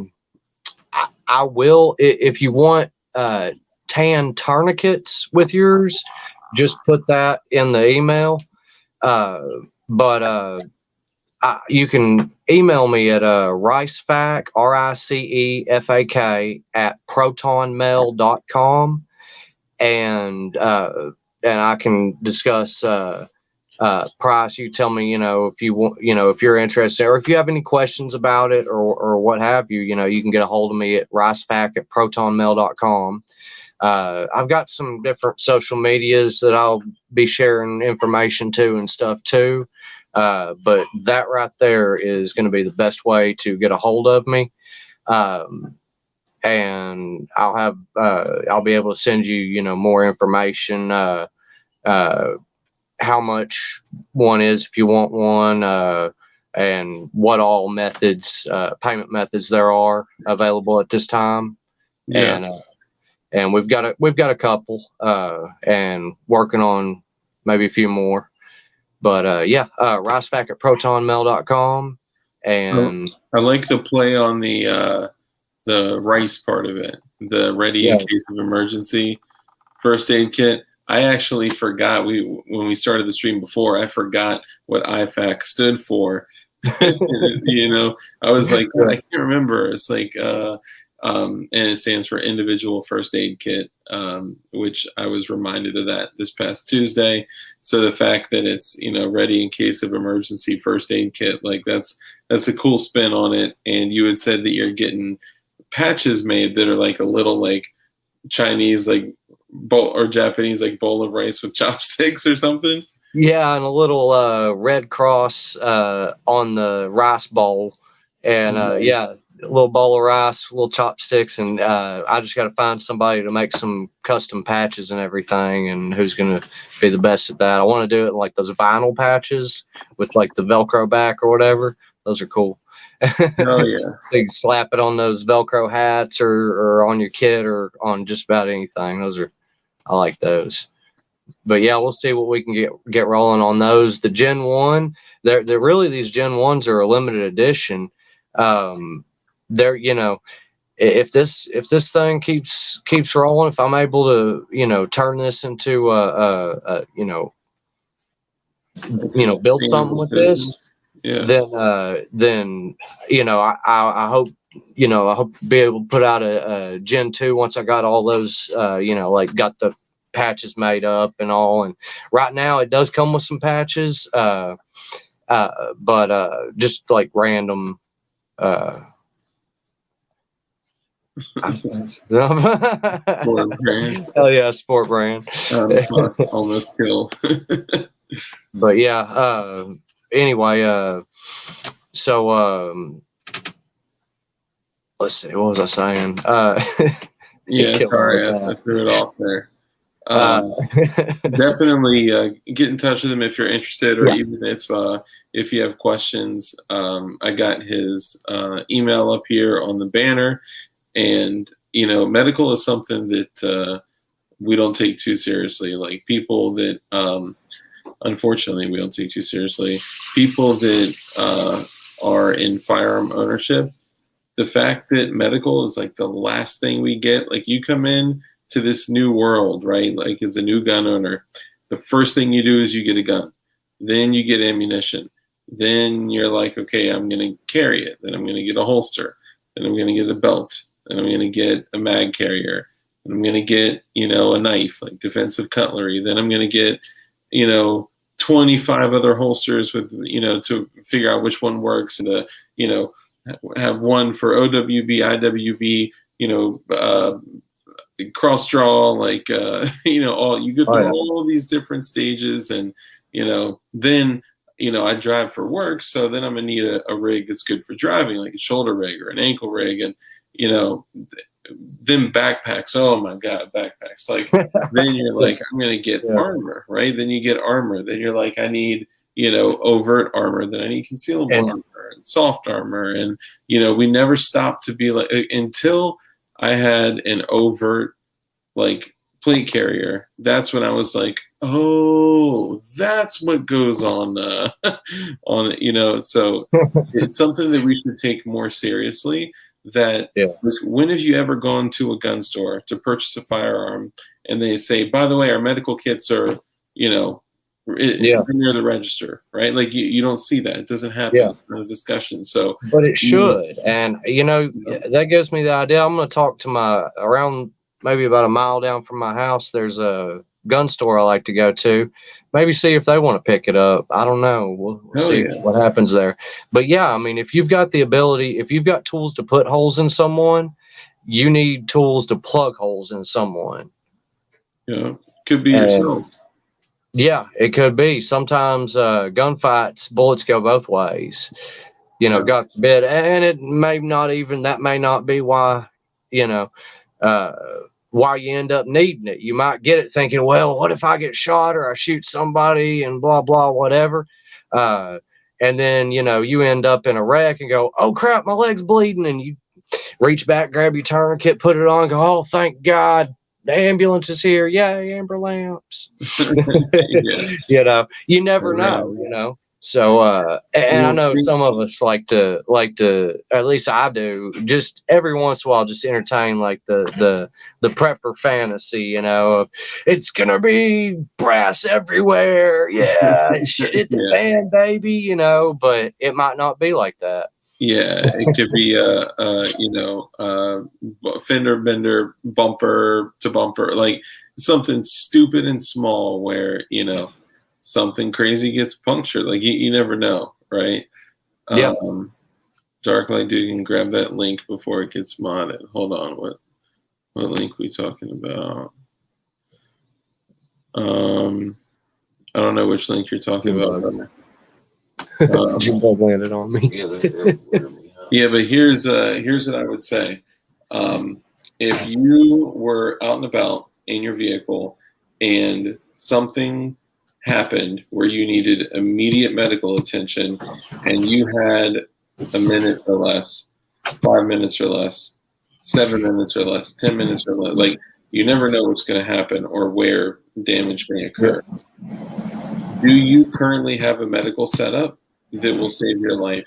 will, if you want tan tourniquets with yours, just put that in the email. But you can email me at ricefac, RICEFAK, at protonmail.com. And I can discuss price. You tell me, if you want, if you're interested, or if you have any questions about it, or what have you, you can get a hold of me at ricefac at protonmail.com. I've got some different social medias that I'll be sharing information to and stuff too. But that right there is going to be the best way to get a hold of me. And I'll be able to send you, more information, how much one is if you want one, and what all methods, payment methods there are available at this time. Yeah. And we've got a couple, and working on maybe a few more. But ricepack at protonmail.com. And I like the play on the rice part of it, the ready in case of emergency first aid kit. I actually forgot when we started the stream before, I forgot what IFAC stood for. You know, I was like, I can't remember. It's like, and it stands for Individual First Aid Kit, which I was reminded of that this past Tuesday. So the fact that it's, you know, ready in case of emergency first aid kit, like that's a cool spin on it. And you had said that you're getting patches made that are like a little like Chinese like bowl or Japanese like bowl of rice with chopsticks or something. Yeah, and a little Red Cross on the rice bowl, and a little bowl of rice, little chopsticks, and I just got to find somebody to make some custom patches and everything, and who's gonna be the best at that. I want to do it in like those vinyl patches with like the Velcro back or whatever. Those are cool. Oh yeah. So you can slap it on those Velcro hats or on your kit or on just about anything. I like those. But yeah, we'll see what we can get rolling on those. The Gen 1, they're really, these Gen 1s are a limited edition. They're, you know, if this thing keeps rolling, if I'm able to, you know, turn this into build something with this, then you know, I hope, you know, I hope to be able to put out a Gen 2 once I got all those, like got the patches made up and all. And right now it does come with some patches, but just like random. Sport brand. Hell yeah, sport brand. Fuck, almost killed. But yeah, anyway, so let's see, what was I saying? Yeah, sorry, I threw it off there. Definitely get in touch with him if you're interested, or even if you have questions. I got his email up here on the banner, and you know, medical is something that we don't take too seriously. Like people that, unfortunately, we don't take too seriously. People that are in firearm ownership. The fact that medical is like the last thing we get, like you come in to this new world, right? Like as a new gun owner, the first thing you do is you get a gun, then you get ammunition, then you're like, okay, I'm going to carry it. Then I'm going to get a holster, then I'm going to get a belt, then I'm going to get a mag carrier, and I'm going to get, you know, a knife, like defensive cutlery. Then I'm going to get, you know, 25 other holsters with, you know, to figure out which one works, and you know, have one for OWB, IWB, you know, cross draw, like, you know, all you go through all of these different stages. And, you know, then, you know, I drive for work. So then I'm gonna need a rig that's good for driving, like a shoulder rig or an ankle rig. And, you know, then backpacks. Oh my God, backpacks. Like, then you're like, I'm going to get armor, right? Then you get armor. Then you're like, I need, you know, overt armor. Then I need concealable armor and soft armor. And, you know, we never stopped to be like, until I had an overt, like, plate carrier. That's when I was like, oh, that's what goes on, you know. So it's something that we should take more seriously. That like, when have you ever gone to a gun store to purchase a firearm and they say, by the way, our medical kits are, you know, near the register, right? Like you don't see that. It doesn't happen. It's not a discussion. So, but it should. And you know, that gives me the idea. I'm going to talk to around maybe about a mile down from my house. There's a gun store I like to go to. Maybe see if they want to pick it up. I don't know. We'll see what happens there. But yeah, I mean, if you've got the ability, if you've got tools to put holes in someone, you need tools to plug holes in someone. Yeah, could be yourself. Yeah, it could be. Sometimes gunfights, bullets go both ways. You know, God forbid. And it may not even, that may not be why, you know, why you end up needing it. You might get it thinking, well, what if I get shot or I shoot somebody and blah, blah, whatever. And then, you know, you end up in a wreck and go, oh crap, my leg's bleeding. And you reach back, grab your tourniquet, put it on, go, oh, thank God, the ambulance is here. Yay, amber lamps. You know, you never know, you know. So, and I know some of us like to, at least I do, just every once in a while, just entertain like the prepper fantasy, you know, of it's gonna be brass everywhere, yeah, shit hit the fan, baby, you know, but it might not be like that. Yeah, it could be you know, fender bender, bumper to bumper, like something stupid and small where, you know, something crazy gets punctured. Like you never know, right? Yeah. Darklight Dugan, grab that link before it gets modded. Hold on, what link we talking about? I don't know which link you're talking about. Jimbo landed on me. Yeah, but here's what I would say. If you were out and about in your vehicle and something happened where you needed immediate medical attention and you had a minute or less, 5 minutes or less, 7 minutes or less, 10 minutes or less, like you never know what's going to happen or where damage may occur. Do you currently have a medical setup that will save your life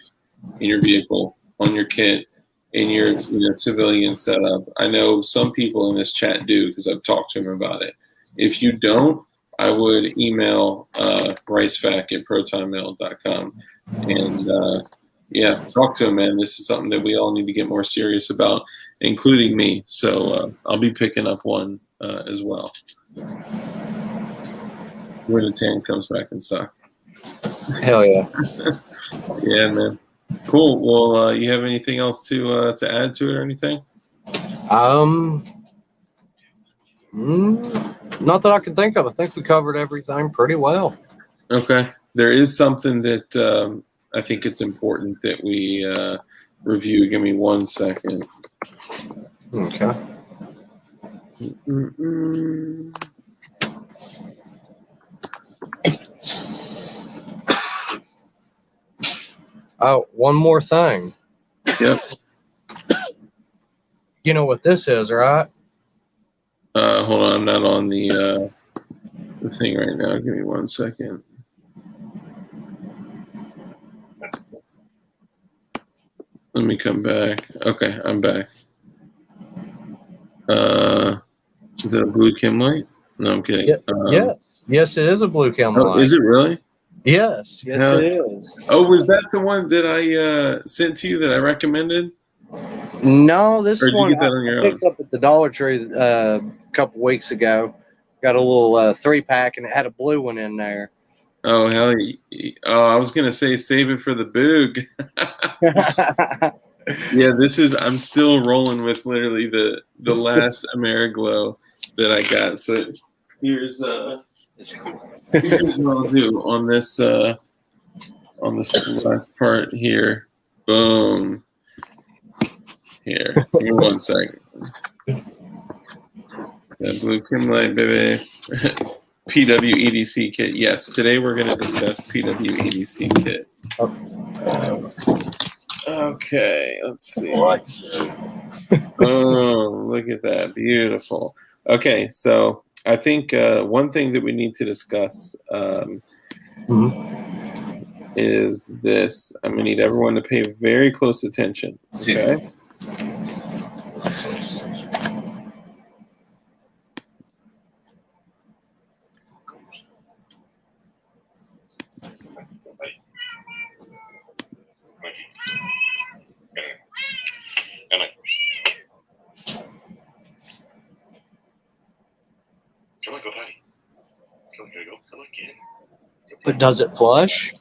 in your vehicle, on your kit, in your civilian setup? I know some people in this chat do because I've talked to them about it. If you don't, I would email ricefac@protonmail.com and yeah, talk to him, man. This is something that we all need to get more serious about, including me. So I'll be picking up one as well when the tank comes back in stock. Hell yeah. Yeah, man. Cool. Well, you have anything else to add to it or anything? Not that I can think of. I think we covered everything pretty well. Okay. There is something that I think it's important that we review. Give me 1 second. Okay. Oh, one more thing. Yep. You know what this is, right? Hold on. I'm not on the thing right now. Give me 1 second. Let me come back. Okay, I'm back. Is it a blue chem light? No, I'm kidding. Yes, it is a blue chem light. Is it really? Yes, it is. Oh, was that the one that I sent to you that I recommended? No, this one I picked up at the Dollar Tree a couple weeks ago. Got a little 3-pack and it had a blue one in there. Oh, hell yeah. Oh, I was going to say save it for the boog. Yeah, I'm still rolling with literally the last Ameriglow that I got. So here's what I'll do on this last part here. Boom. Here. Give me 1 second. That blue chem light, baby. PWEDC kit. Yes, today we're going to discuss PWEDC kit. Okay, let's see. Oh, look at that. Beautiful. Okay, so I think one thing that we need to discuss is this. I'm going to need everyone to pay very close attention. Okay? But does it flush?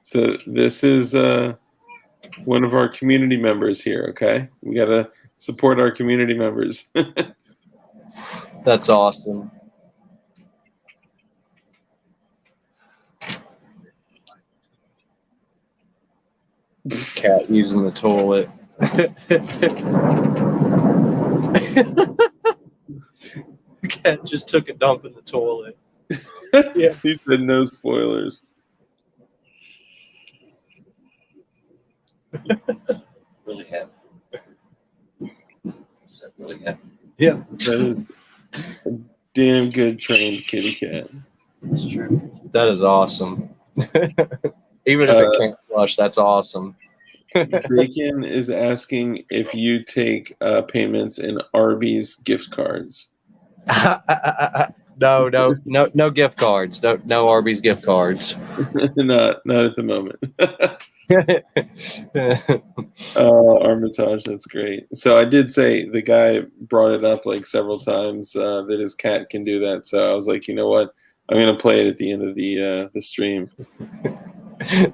So this is one of our community members here, okay? We got to support our community members. That's awesome. using the toilet. Cat just took a dump in the toilet. Yeah, he said no spoilers. Really happy. Is that really happy? Yeah, That is a damn good trained kitty cat. That's true. that is awesome. Even if it can't flush, that's awesome. Bacon is asking if you take payments in Arby's gift cards. No gift cards. No Arby's gift cards. not at the moment. Armitage, that's great. So I did say the guy brought it up like several times that his cat can do that. So I was like, you know what? I'm gonna play it at the end of the stream.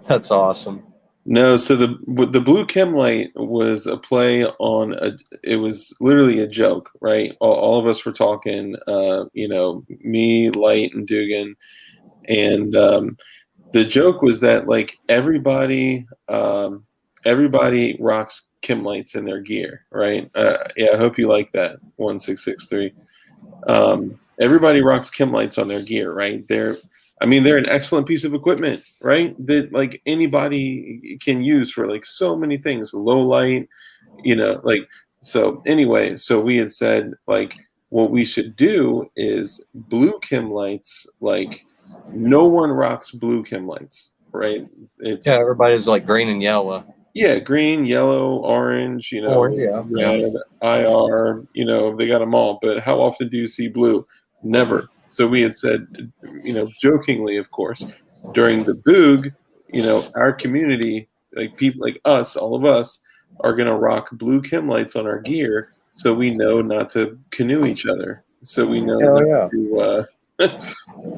That's awesome. No, so the blue chem light was a play on it was literally a joke, right? All of us were talking, me, Light, and Dugan, and the joke was that like everybody rocks chem lights in their gear, right? Yeah, I hope you like that 1663. Everybody rocks chem lights on their gear, right? They're an excellent piece of equipment, right? That like anybody can use for like so many things, low light, so anyway, so we had said like what we should do is blue chem lights, like no one rocks blue chem lights, right? Yeah, everybody's like green and yellow. Yeah, green, yellow, orange, Orange, yeah. red, IR, they got them all. But how often do you see blue? Never. So we had said, jokingly, of course, during the boog, our community, like people like us, all of us, are going to rock blue chem lights on our gear so we know not to canoe each other. So we know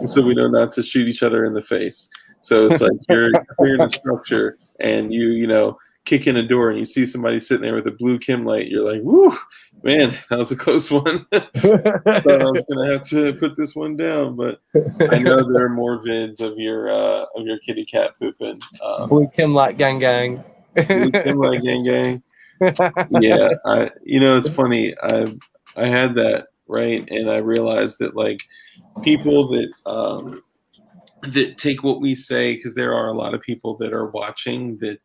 so we know not to shoot each other in the face. So it's like you're clearing a structure and you kick in a door and you see somebody sitting there with a blue chem light. You're like, woo, man, that was a close one. Thought I was gonna have to put this one down, but I know there are more vids of your kitty cat pooping. Blue chem light gang gang. Blue chem light gang gang. Yeah, it's funny. I had that right, and I realized that like people that take what we say, because there are a lot of people that are watching that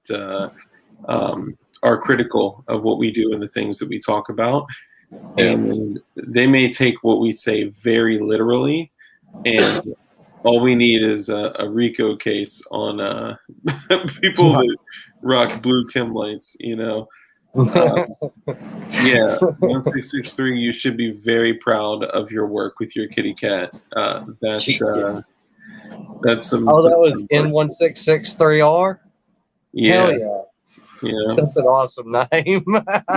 are critical of what we do and the things that we talk about, and they may take what we say very literally, and all we need is a RICO case on people that rock blue chem lights. Yeah, 1663. You should be very proud of your work with your kitty cat. That's some. Oh, that was N1663R. Yeah. Hell yeah. Yeah, that's an awesome name.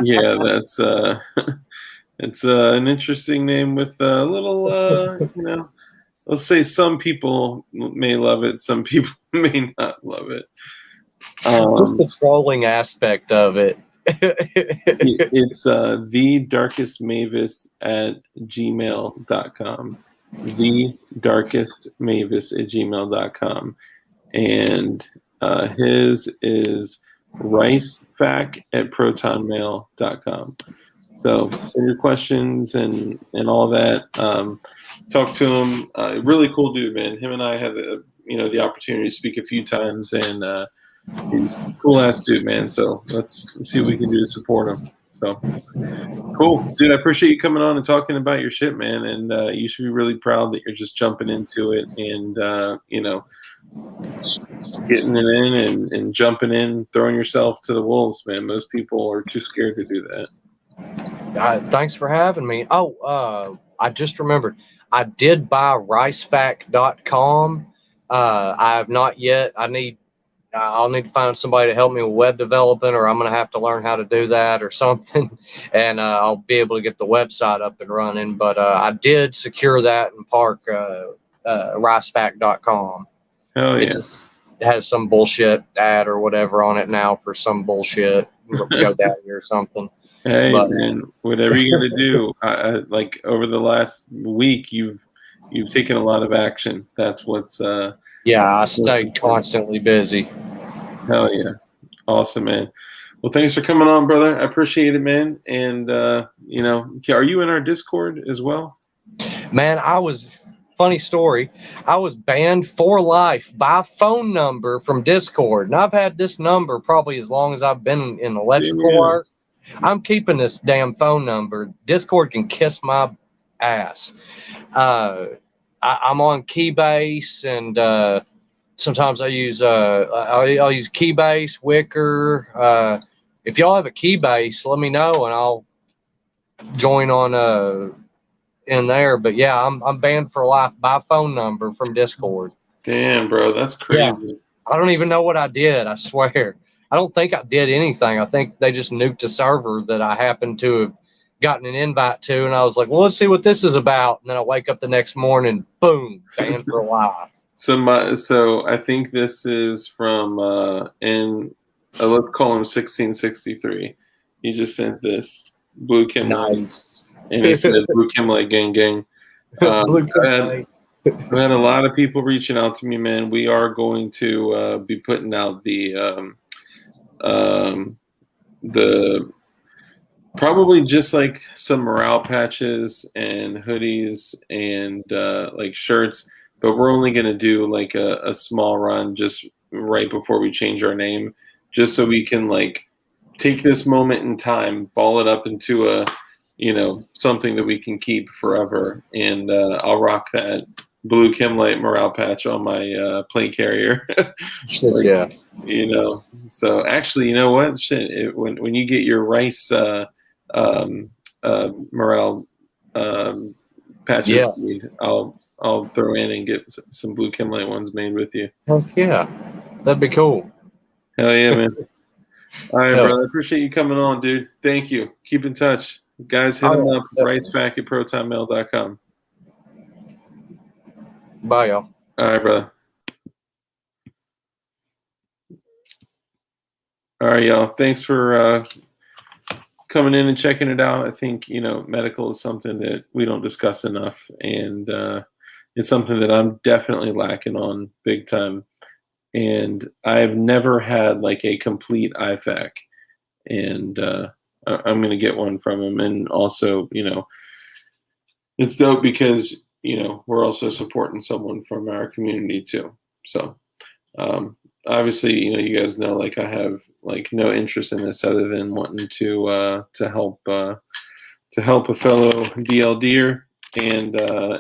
Yeah, that's it's an interesting name with a little let's say some people may love it, some people may not love it. Just the trolling aspect of it. It's thedarkestmavis@gmail.com. thedarkestmavis@gmail.com, and his is ricefac@protonmail.com. So send your questions and all that. Talk to him. Really cool dude, man. Him and I had the opportunity to speak a few times, and he's a cool ass dude, man. So let's see what we can do to support him. So cool, dude. I appreciate you coming on and talking about your shit, man. And you should be really proud that you're just jumping into it and getting it in and jumping in, throwing yourself to the wolves, man. Most people are too scared to do that. Thanks for having me. Oh, I just remembered. I did buy ricefac.com. I have not yet. I'll need to find somebody to help me with web development, or I'm going to have to learn how to do that or something. And I'll be able to get the website up and running. But I did secure that and park ricefac.com. Oh, yeah. It just has some bullshit ad or whatever on it now for some bullshit GoDaddy or something. Hey, man, whatever you're gonna do, like over the last week, you've taken a lot of action. That's what's. Yeah, I stayed constantly busy. Hell yeah, awesome, man. Well, thanks for coming on, brother. I appreciate it, man. And are you in our Discord as well? Man, funny story. I was banned for life by phone number from Discord. And I've had this number probably as long as I've been in electrical work. I'm keeping this damn phone number. Discord can kiss my ass. I'm on Keybase, and sometimes I use I'll use Keybase, Wicker. If y'all have a Keybase, let me know and I'll join on in there. But yeah, I'm banned for life by phone number from Discord. Damn, bro, that's crazy. Yeah. I don't even know what I did. I swear. I don't think I did anything. I think they just nuked a server that I happened to have gotten an invite to, and I was like, well, let's see what this is about. And then I wake up the next morning, boom, banned for life. So I think this is from let's call him 1663. He just sent this Blue Kim. Nice. And he said Blue Kim like gang gang. Blue Kim I've had a lot of people reaching out to me, man. We are going to be putting out the probably just like some morale patches and hoodies and like shirts, but we're only going to do like a small run just right before we change our name, just so we can like take this moment in time, ball it up into a, something that we can keep forever. And I'll rock that Blue Kimlight morale patch on my plane carrier. Yeah. So actually, you know what? Shit, when you get your rice morale patches, yeah. I'll throw in and get some Blue Kimlight ones made with you. Heck yeah, that'd be cool. Hell yeah, man. All right, brother. I appreciate you coming on, dude. Thank you. Keep in touch. Guys, hit him up, ricepack@protonmail.com. Bye, y'all. All right, brother. All right, y'all. Thanks for coming in and checking it out. I think, medical is something that we don't discuss enough, and it's something that I'm definitely lacking on big time. And I've never had like a complete IFAC, and I'm going to get one from him. And also, it's dope because, we're also supporting someone from our community too. So obviously, you guys know, like, I have like no interest in this other than wanting to help a fellow DLDer. And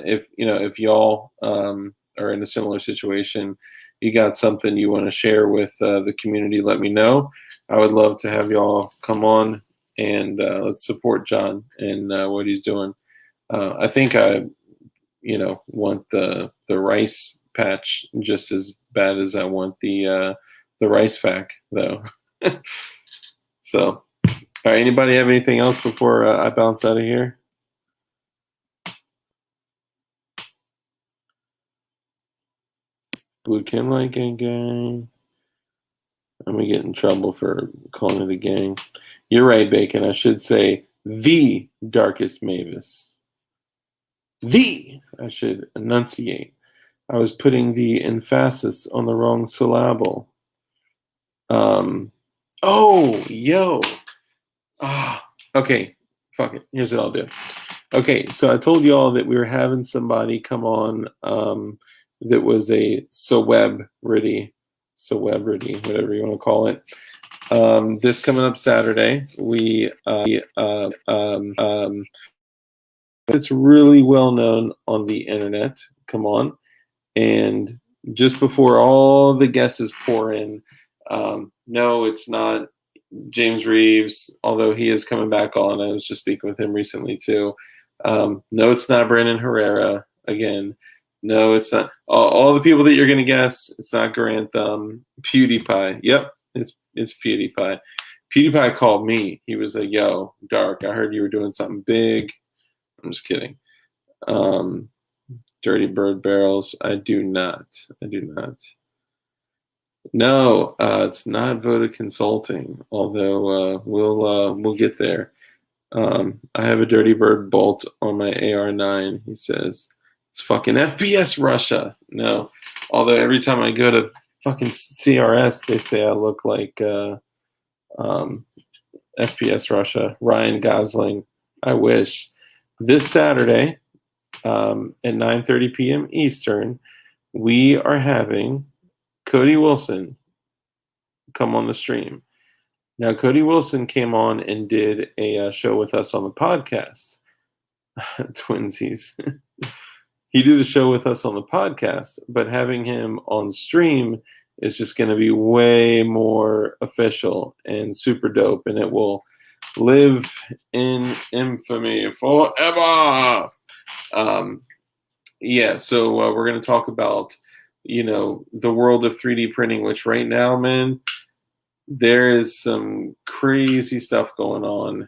if y'all are in a similar situation, you got something you want to share with the community, let me know. I would love to have y'all come on and let's support John and what he's doing. I think I, want the rice patch just as bad as I want the rice fac, though. So, all right, anybody have anything else before I bounce out of here? Blue Kimlight gang gang. I'm gonna get in trouble for calling it a gang. You're right, Bacon. I should say the Darkest Mavis. I should enunciate. I was putting the emphasis on the wrong syllable. Okay. Fuck it. Here's what I'll do. Okay, so I told you all that we were having somebody come on that was a celebrity, whatever you want to call it. This coming up Saturday, it's really well known on the internet. Come on. And just before all the guesses pour in, no, it's not James Reeves, although he is coming back on. I was just speaking with him recently too. No, it's not Brandon Herrera again. No, it's not. All the people that you're going to guess, it's not Grantham. PewDiePie. Yep, it's PewDiePie. PewDiePie called me. He was like, yo, Dark, I heard you were doing something big. I'm just kidding. Dirty Bird Barrels. I do not. No, it's not Voda Consulting, although we'll get there. I have a Dirty Bird bolt on my AR9. He says, it's fucking FPS Russia. No, although every time I go to fucking CRS, they say I look like FPS Russia, Ryan Gosling. I wish. This Saturday at 9:30 p.m. Eastern, we are having Cody Wilson come on the stream. Now, Cody Wilson came on and did a show with us on the podcast. Twinsies. He did a show with us on the podcast, but having him on stream is just going to be way more official and super dope, and it will live in infamy forever. Yeah, so we're going to talk about, the world of 3D printing, which right now, man, there is some crazy stuff going on.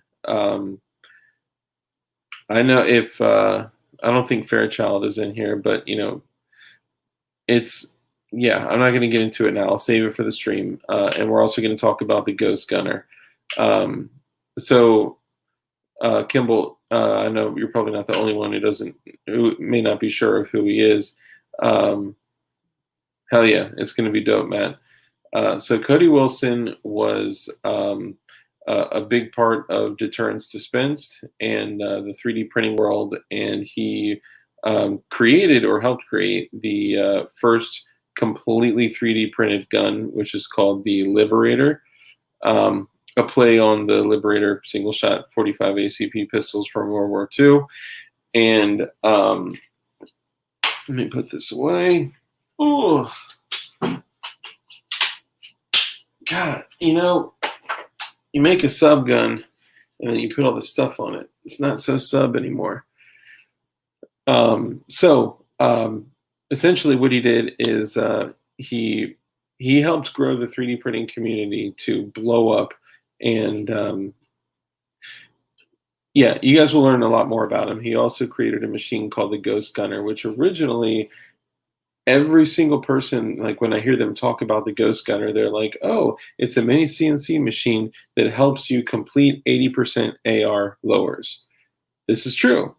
I know if I don't think Fairchild is in here, but it's I'm not going to get into it now. I'll save it for the stream, and we're also going to talk about the Ghost Gunner. So Kimball, I know you're probably not the only one who may not be sure of who he is. Hell yeah, it's going to be dope, Matt. So Cody Wilson was a big part of Deterrence Dispensed and the 3D printing world, and he created or helped create the first completely 3D printed gun, which is called the Liberator, a play on the Liberator single-shot 45 ACP pistols from World War II. And let me put this away. Oh, God, you make a sub gun and then you put all this stuff on it. It's not so sub anymore. Essentially what he did is he helped grow the 3D printing community to blow up. And you guys will learn a lot more about him. He also created a machine called the Ghost Gunner, which originally every single person, like when I hear them talk about the Ghost Gunner, they're like, oh, it's a mini CNC machine that helps you complete 80% AR lowers. This is true.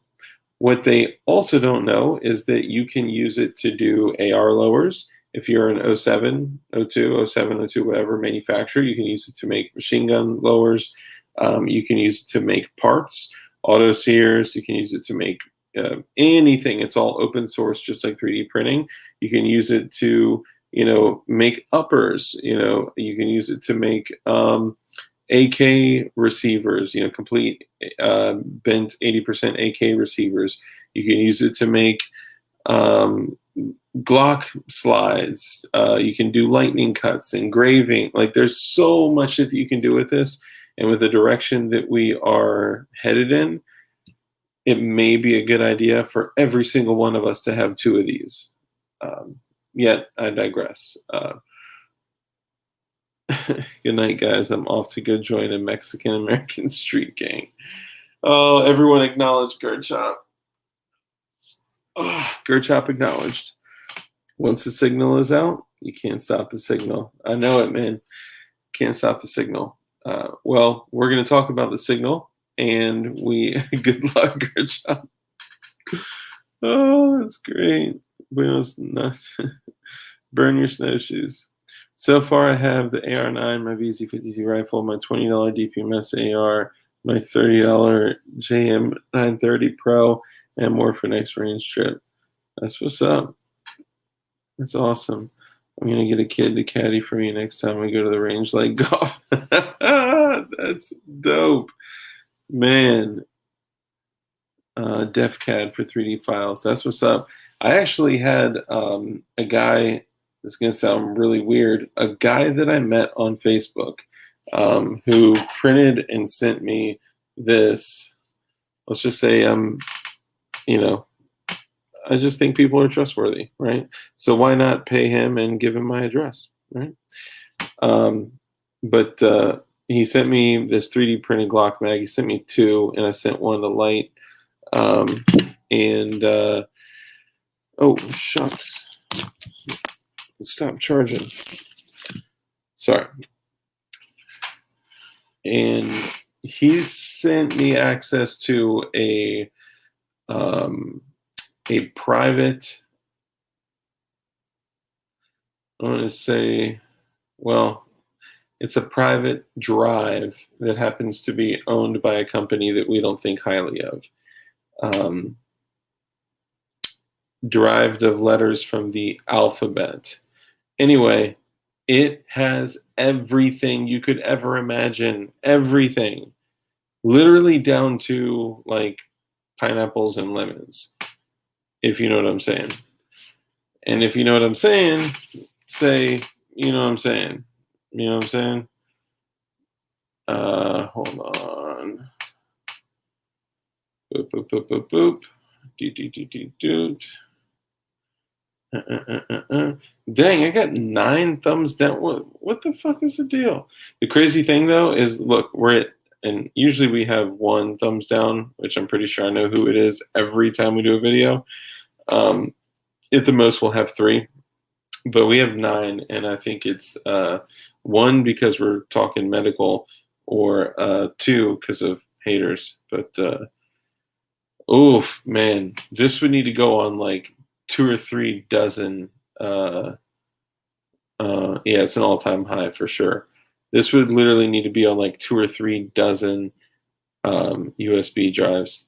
What they also don't know is that you can use it to do AR lowers. If you're an 07, 02, 07, 02, whatever manufacturer, you can use it to make machine gun lowers. You can use it to make parts, auto sears. You can use it to make anything. It's all open source, just like 3D printing. You can use it to, make uppers. You can use it to make AK receivers, complete bent 80% AK receivers. You can use it to make Glock slides. You can do lightning cuts, engraving. Like, there's so much that you can do with this. And with the direction that we are headed in, it may be a good idea for every single one of us to have two of these. Yet I digress. Good night, guys. I'm off to go join a Mexican-American street gang. Oh, everyone acknowledge Gerchop. Oh, Gerchop acknowledged. Once the signal is out, you can't stop the signal. I know it, man. Can't stop the signal. Well, we're going to talk about the signal, and good luck, Gerchop. Oh, that's great. Buenos nuts. Burn your snowshoes. So far, I have the AR-9, my VZ52 rifle, my $20 DPMS AR, my $30 JM930 Pro, and more for next range trip. That's what's up. That's awesome. I'm going to get a kid to caddy for me next time we go to the range like golf. That's dope. Man. DefCAD for 3D files. That's what's up. I actually had a guy, this is going to sound really weird, a guy that I met on Facebook who printed and sent me this. Let's just say, I just think people are trustworthy, right? So why not pay him and give him my address, right? But he sent me this 3D printed Glock mag. He sent me two, and I sent one to Light. Oh, shucks. Stop charging. Sorry. And he sent me access to a private, I want to say, well, It's a private drive that happens to be owned by a company that we don't think highly of. Derived of letters from the alphabet. Anyway, it has everything you could ever imagine. Everything. Literally down to like pineapples and lemons, if you know what I'm saying. And if you know what I'm saying, say, you know what I'm saying. You know what I'm saying? Hold on. Boop, boop, boop, boop, boop. Dang, I got 9 thumbs down. What the fuck is the deal? The crazy thing though is, look, we're at, and usually we have 1 thumbs down, which I'm pretty sure I know who it is every time we do a video. At the most we'll have 3, but we have 9, and I think it's 1 because we're talking medical, or 2 because of haters. But oof, man, this would need to go on like 2 or 3 dozen. Yeah, it's an all-time high for sure. This would literally need to be on like 2 or 3 dozen USB drives.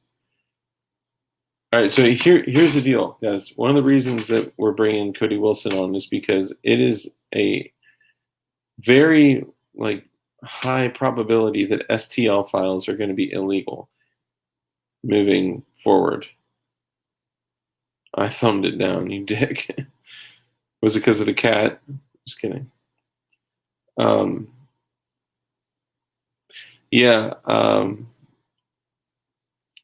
All right, so here's the deal, guys. One of the reasons that we're bringing Cody Wilson on is because it is a very like high probability that STL files are going to be illegal moving forward. I thumbed it down, you dick. Was it because of the cat? Just kidding. Yeah.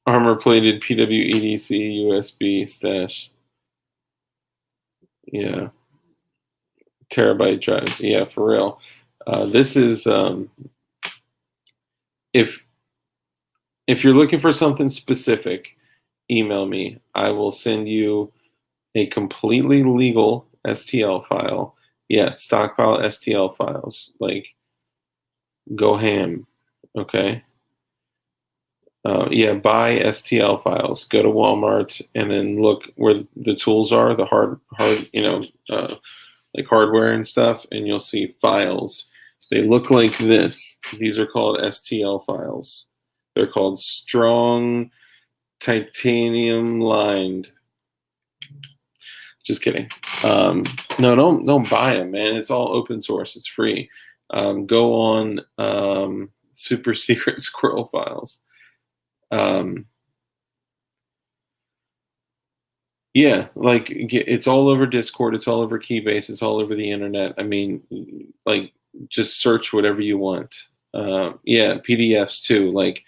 Armor-plated PWEDC USB stash. Yeah. Terabyte drives. Yeah, for real. This is if you're looking for something specific, email me. I will send you a completely legal STL file. Yeah, stockpile STL files. Like, go ham. Okay. Yeah, buy STL files. Go to Walmart and then look where the tools are, the hard, like hardware and stuff, and you'll see files. They look like this. These are called STL files. They're called strong titanium lined. Just kidding. No, don't buy them, man. It's all open source. It's free. Go on super secret squirrel files. Yeah, like it's all over Discord, it's all over Keybase, it's all over the internet. I mean, like, just search whatever you want. Yeah, PDFs too. Like,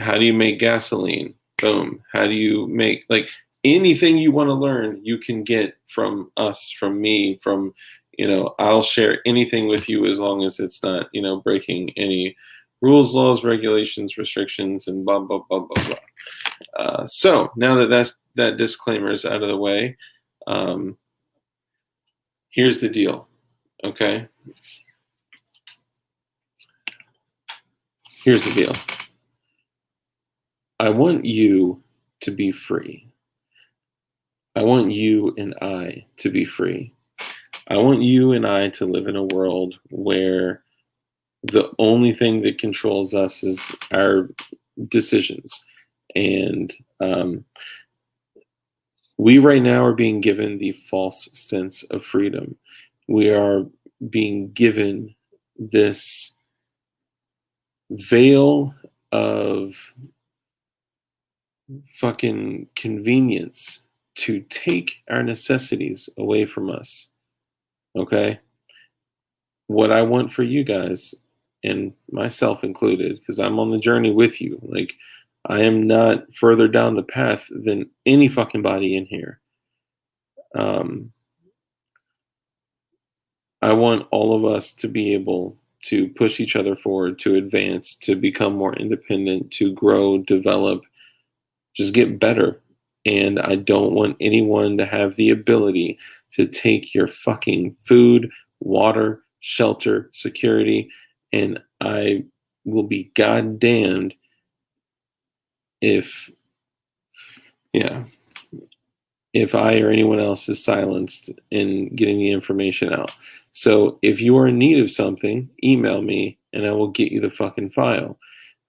how do you make gasoline? Boom. How do you make, like, anything you want to learn, you can get from us, from me, from, I'll share anything with you as long as it's not, breaking any rules, laws, regulations, restrictions, and blah, blah, blah, blah, blah. So now that disclaimer is out of the way, here's the deal, okay? Here's the deal. I want you to be free. I want you and I to be free. I want you and I to live in a world where the only thing that controls us is our decisions. And we right now are being given the false sense of freedom. We are being given this veil of fucking convenience to take our necessities away from us. Okay? What I want for you guys, and myself included, because I'm on the journey with you, like, I am not further down the path than any fucking body in here. I want all of us to be able to push each other forward, to advance, to become more independent, to grow, develop, just get better. And I don't want anyone to have the ability to take your fucking food, water, shelter, security, and I will be goddamned if, yeah. if I or anyone else is silenced in getting the information out. So if you are in need of something, email me and I will get you the fucking file.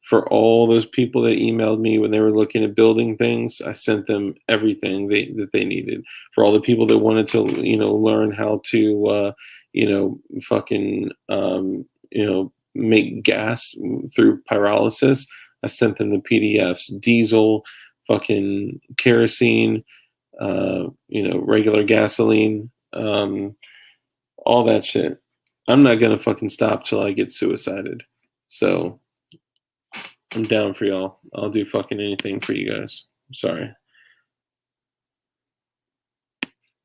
For all those people that emailed me when they were looking at building things, I sent them everything that they needed. For all the people that wanted to, learn how to, fucking, make gas through pyrolysis, I sent them the PDFs, diesel, fucking kerosene, regular gasoline, all that shit. I'm not gonna fucking stop till I get suicided. So I'm down for y'all. I'll do fucking anything for you guys. I'm sorry.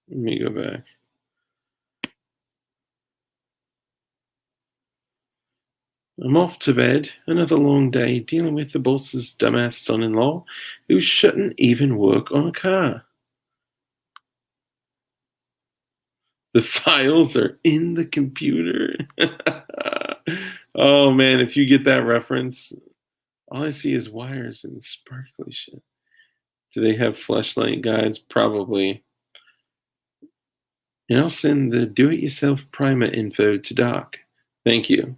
Let me go back. I'm off to bed. Another long day dealing with the boss's dumbass son-in-law who shouldn't even work on a car. The files are in the computer. Oh man, if you get that reference, all I see is wires and sparkly shit. Do they have flashlight guides? Probably. And I'll send the do-it-yourself primer info to Doc. Thank you.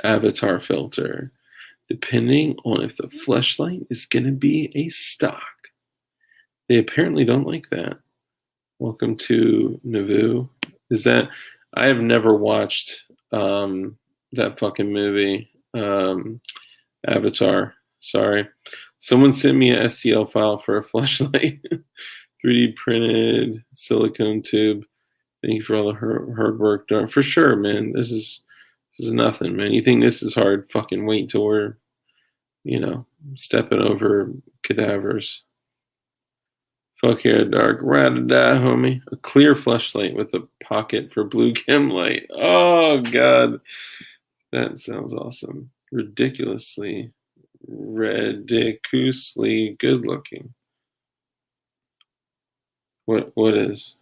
Avatar filter. Depending on if the flashlight is going to be a stock. They apparently don't like that. Welcome to Nauvoo. Is that... I have never watched that fucking movie. Avatar. Sorry. Someone sent me a STL file for a flashlight. 3D printed silicone tube. Thank you for all the hard work done. For sure, man. This is nothing, man. You think this is hard? Fucking wait till we're, stepping over cadavers. Fuck yeah, dark. Ride or die, homie. A clear flashlight with a pocket for blue chem light. Oh, God. That sounds awesome. Ridiculously good looking. What is?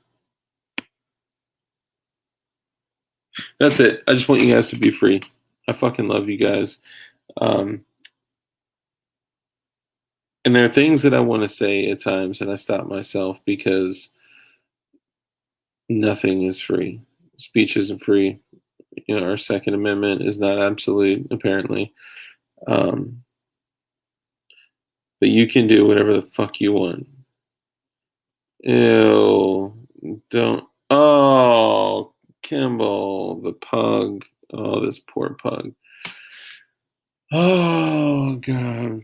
That's it. I just want you guys to be free. I fucking love you guys. And there are things that I want to say at times, and I stop myself because nothing is free. Speech isn't free. Our Second Amendment is not absolute, apparently. But you can do whatever the fuck you want. Ew. Don't. Oh, Kimball, the pug. Oh, this poor pug. Oh, God.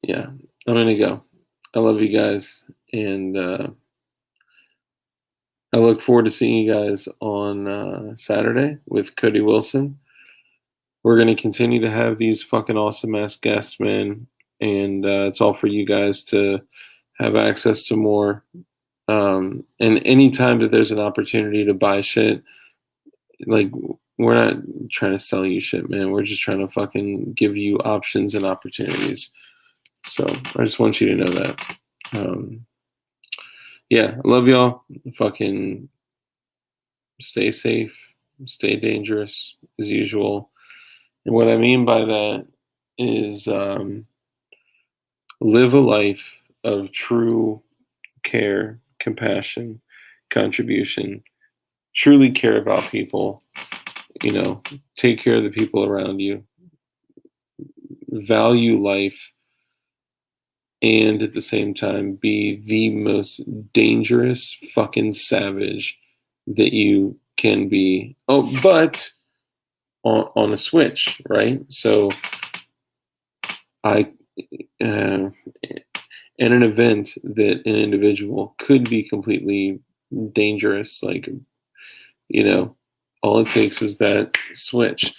Yeah, I'm going to go. I love you guys. And I look forward to seeing you guys on Saturday with Cody Wilson. We're going to continue to have these fucking awesome ass guests, man. And it's all for you guys to have access to more. And anytime that there's an opportunity to buy shit, like, we're not trying to sell you shit, man. We're just trying to fucking give you options and opportunities. So I just want you to know that. Yeah, I love y'all. Fucking stay safe, stay dangerous as usual. And what I mean by that is live a life of true care, compassion, contribution. Truly care about people. Take care of the people around you. Value life. And at the same time, be the most dangerous fucking savage that you can be. Oh, but on a switch, right? So in an event that an individual could be completely dangerous, like, all it takes is that switch.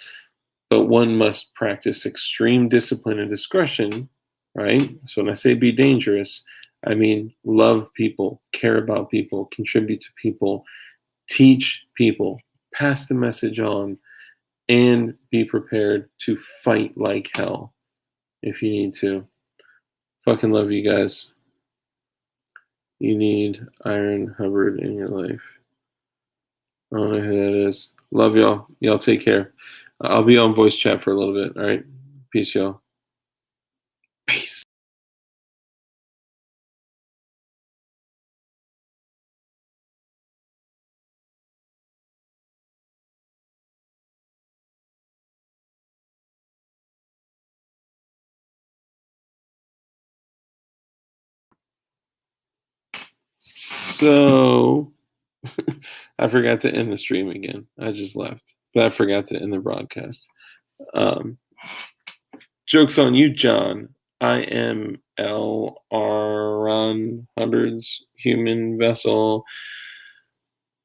But one must practice extreme discipline and discretion, right? So when I say be dangerous, I mean love people, care about people, contribute to people, teach people, pass the message on, and be prepared to fight like hell if you need to. Fucking love you guys. You need Iron Hubbard in your life. I don't know who that is. Love y'all. Y'all take care. I'll be on voice chat for a little bit. All right. Peace, y'all. Peace. So I forgot to end the stream again. I just left, but I forgot to end the broadcast. Joke's on you, John. I am LR hundreds human vessel.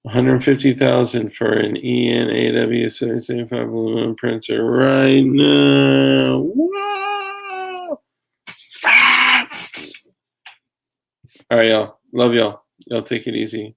150,000 for an ENAW 775 aluminum printer right now. Whoa! Ah! All right, y'all. Love y'all. Y'all take it easy.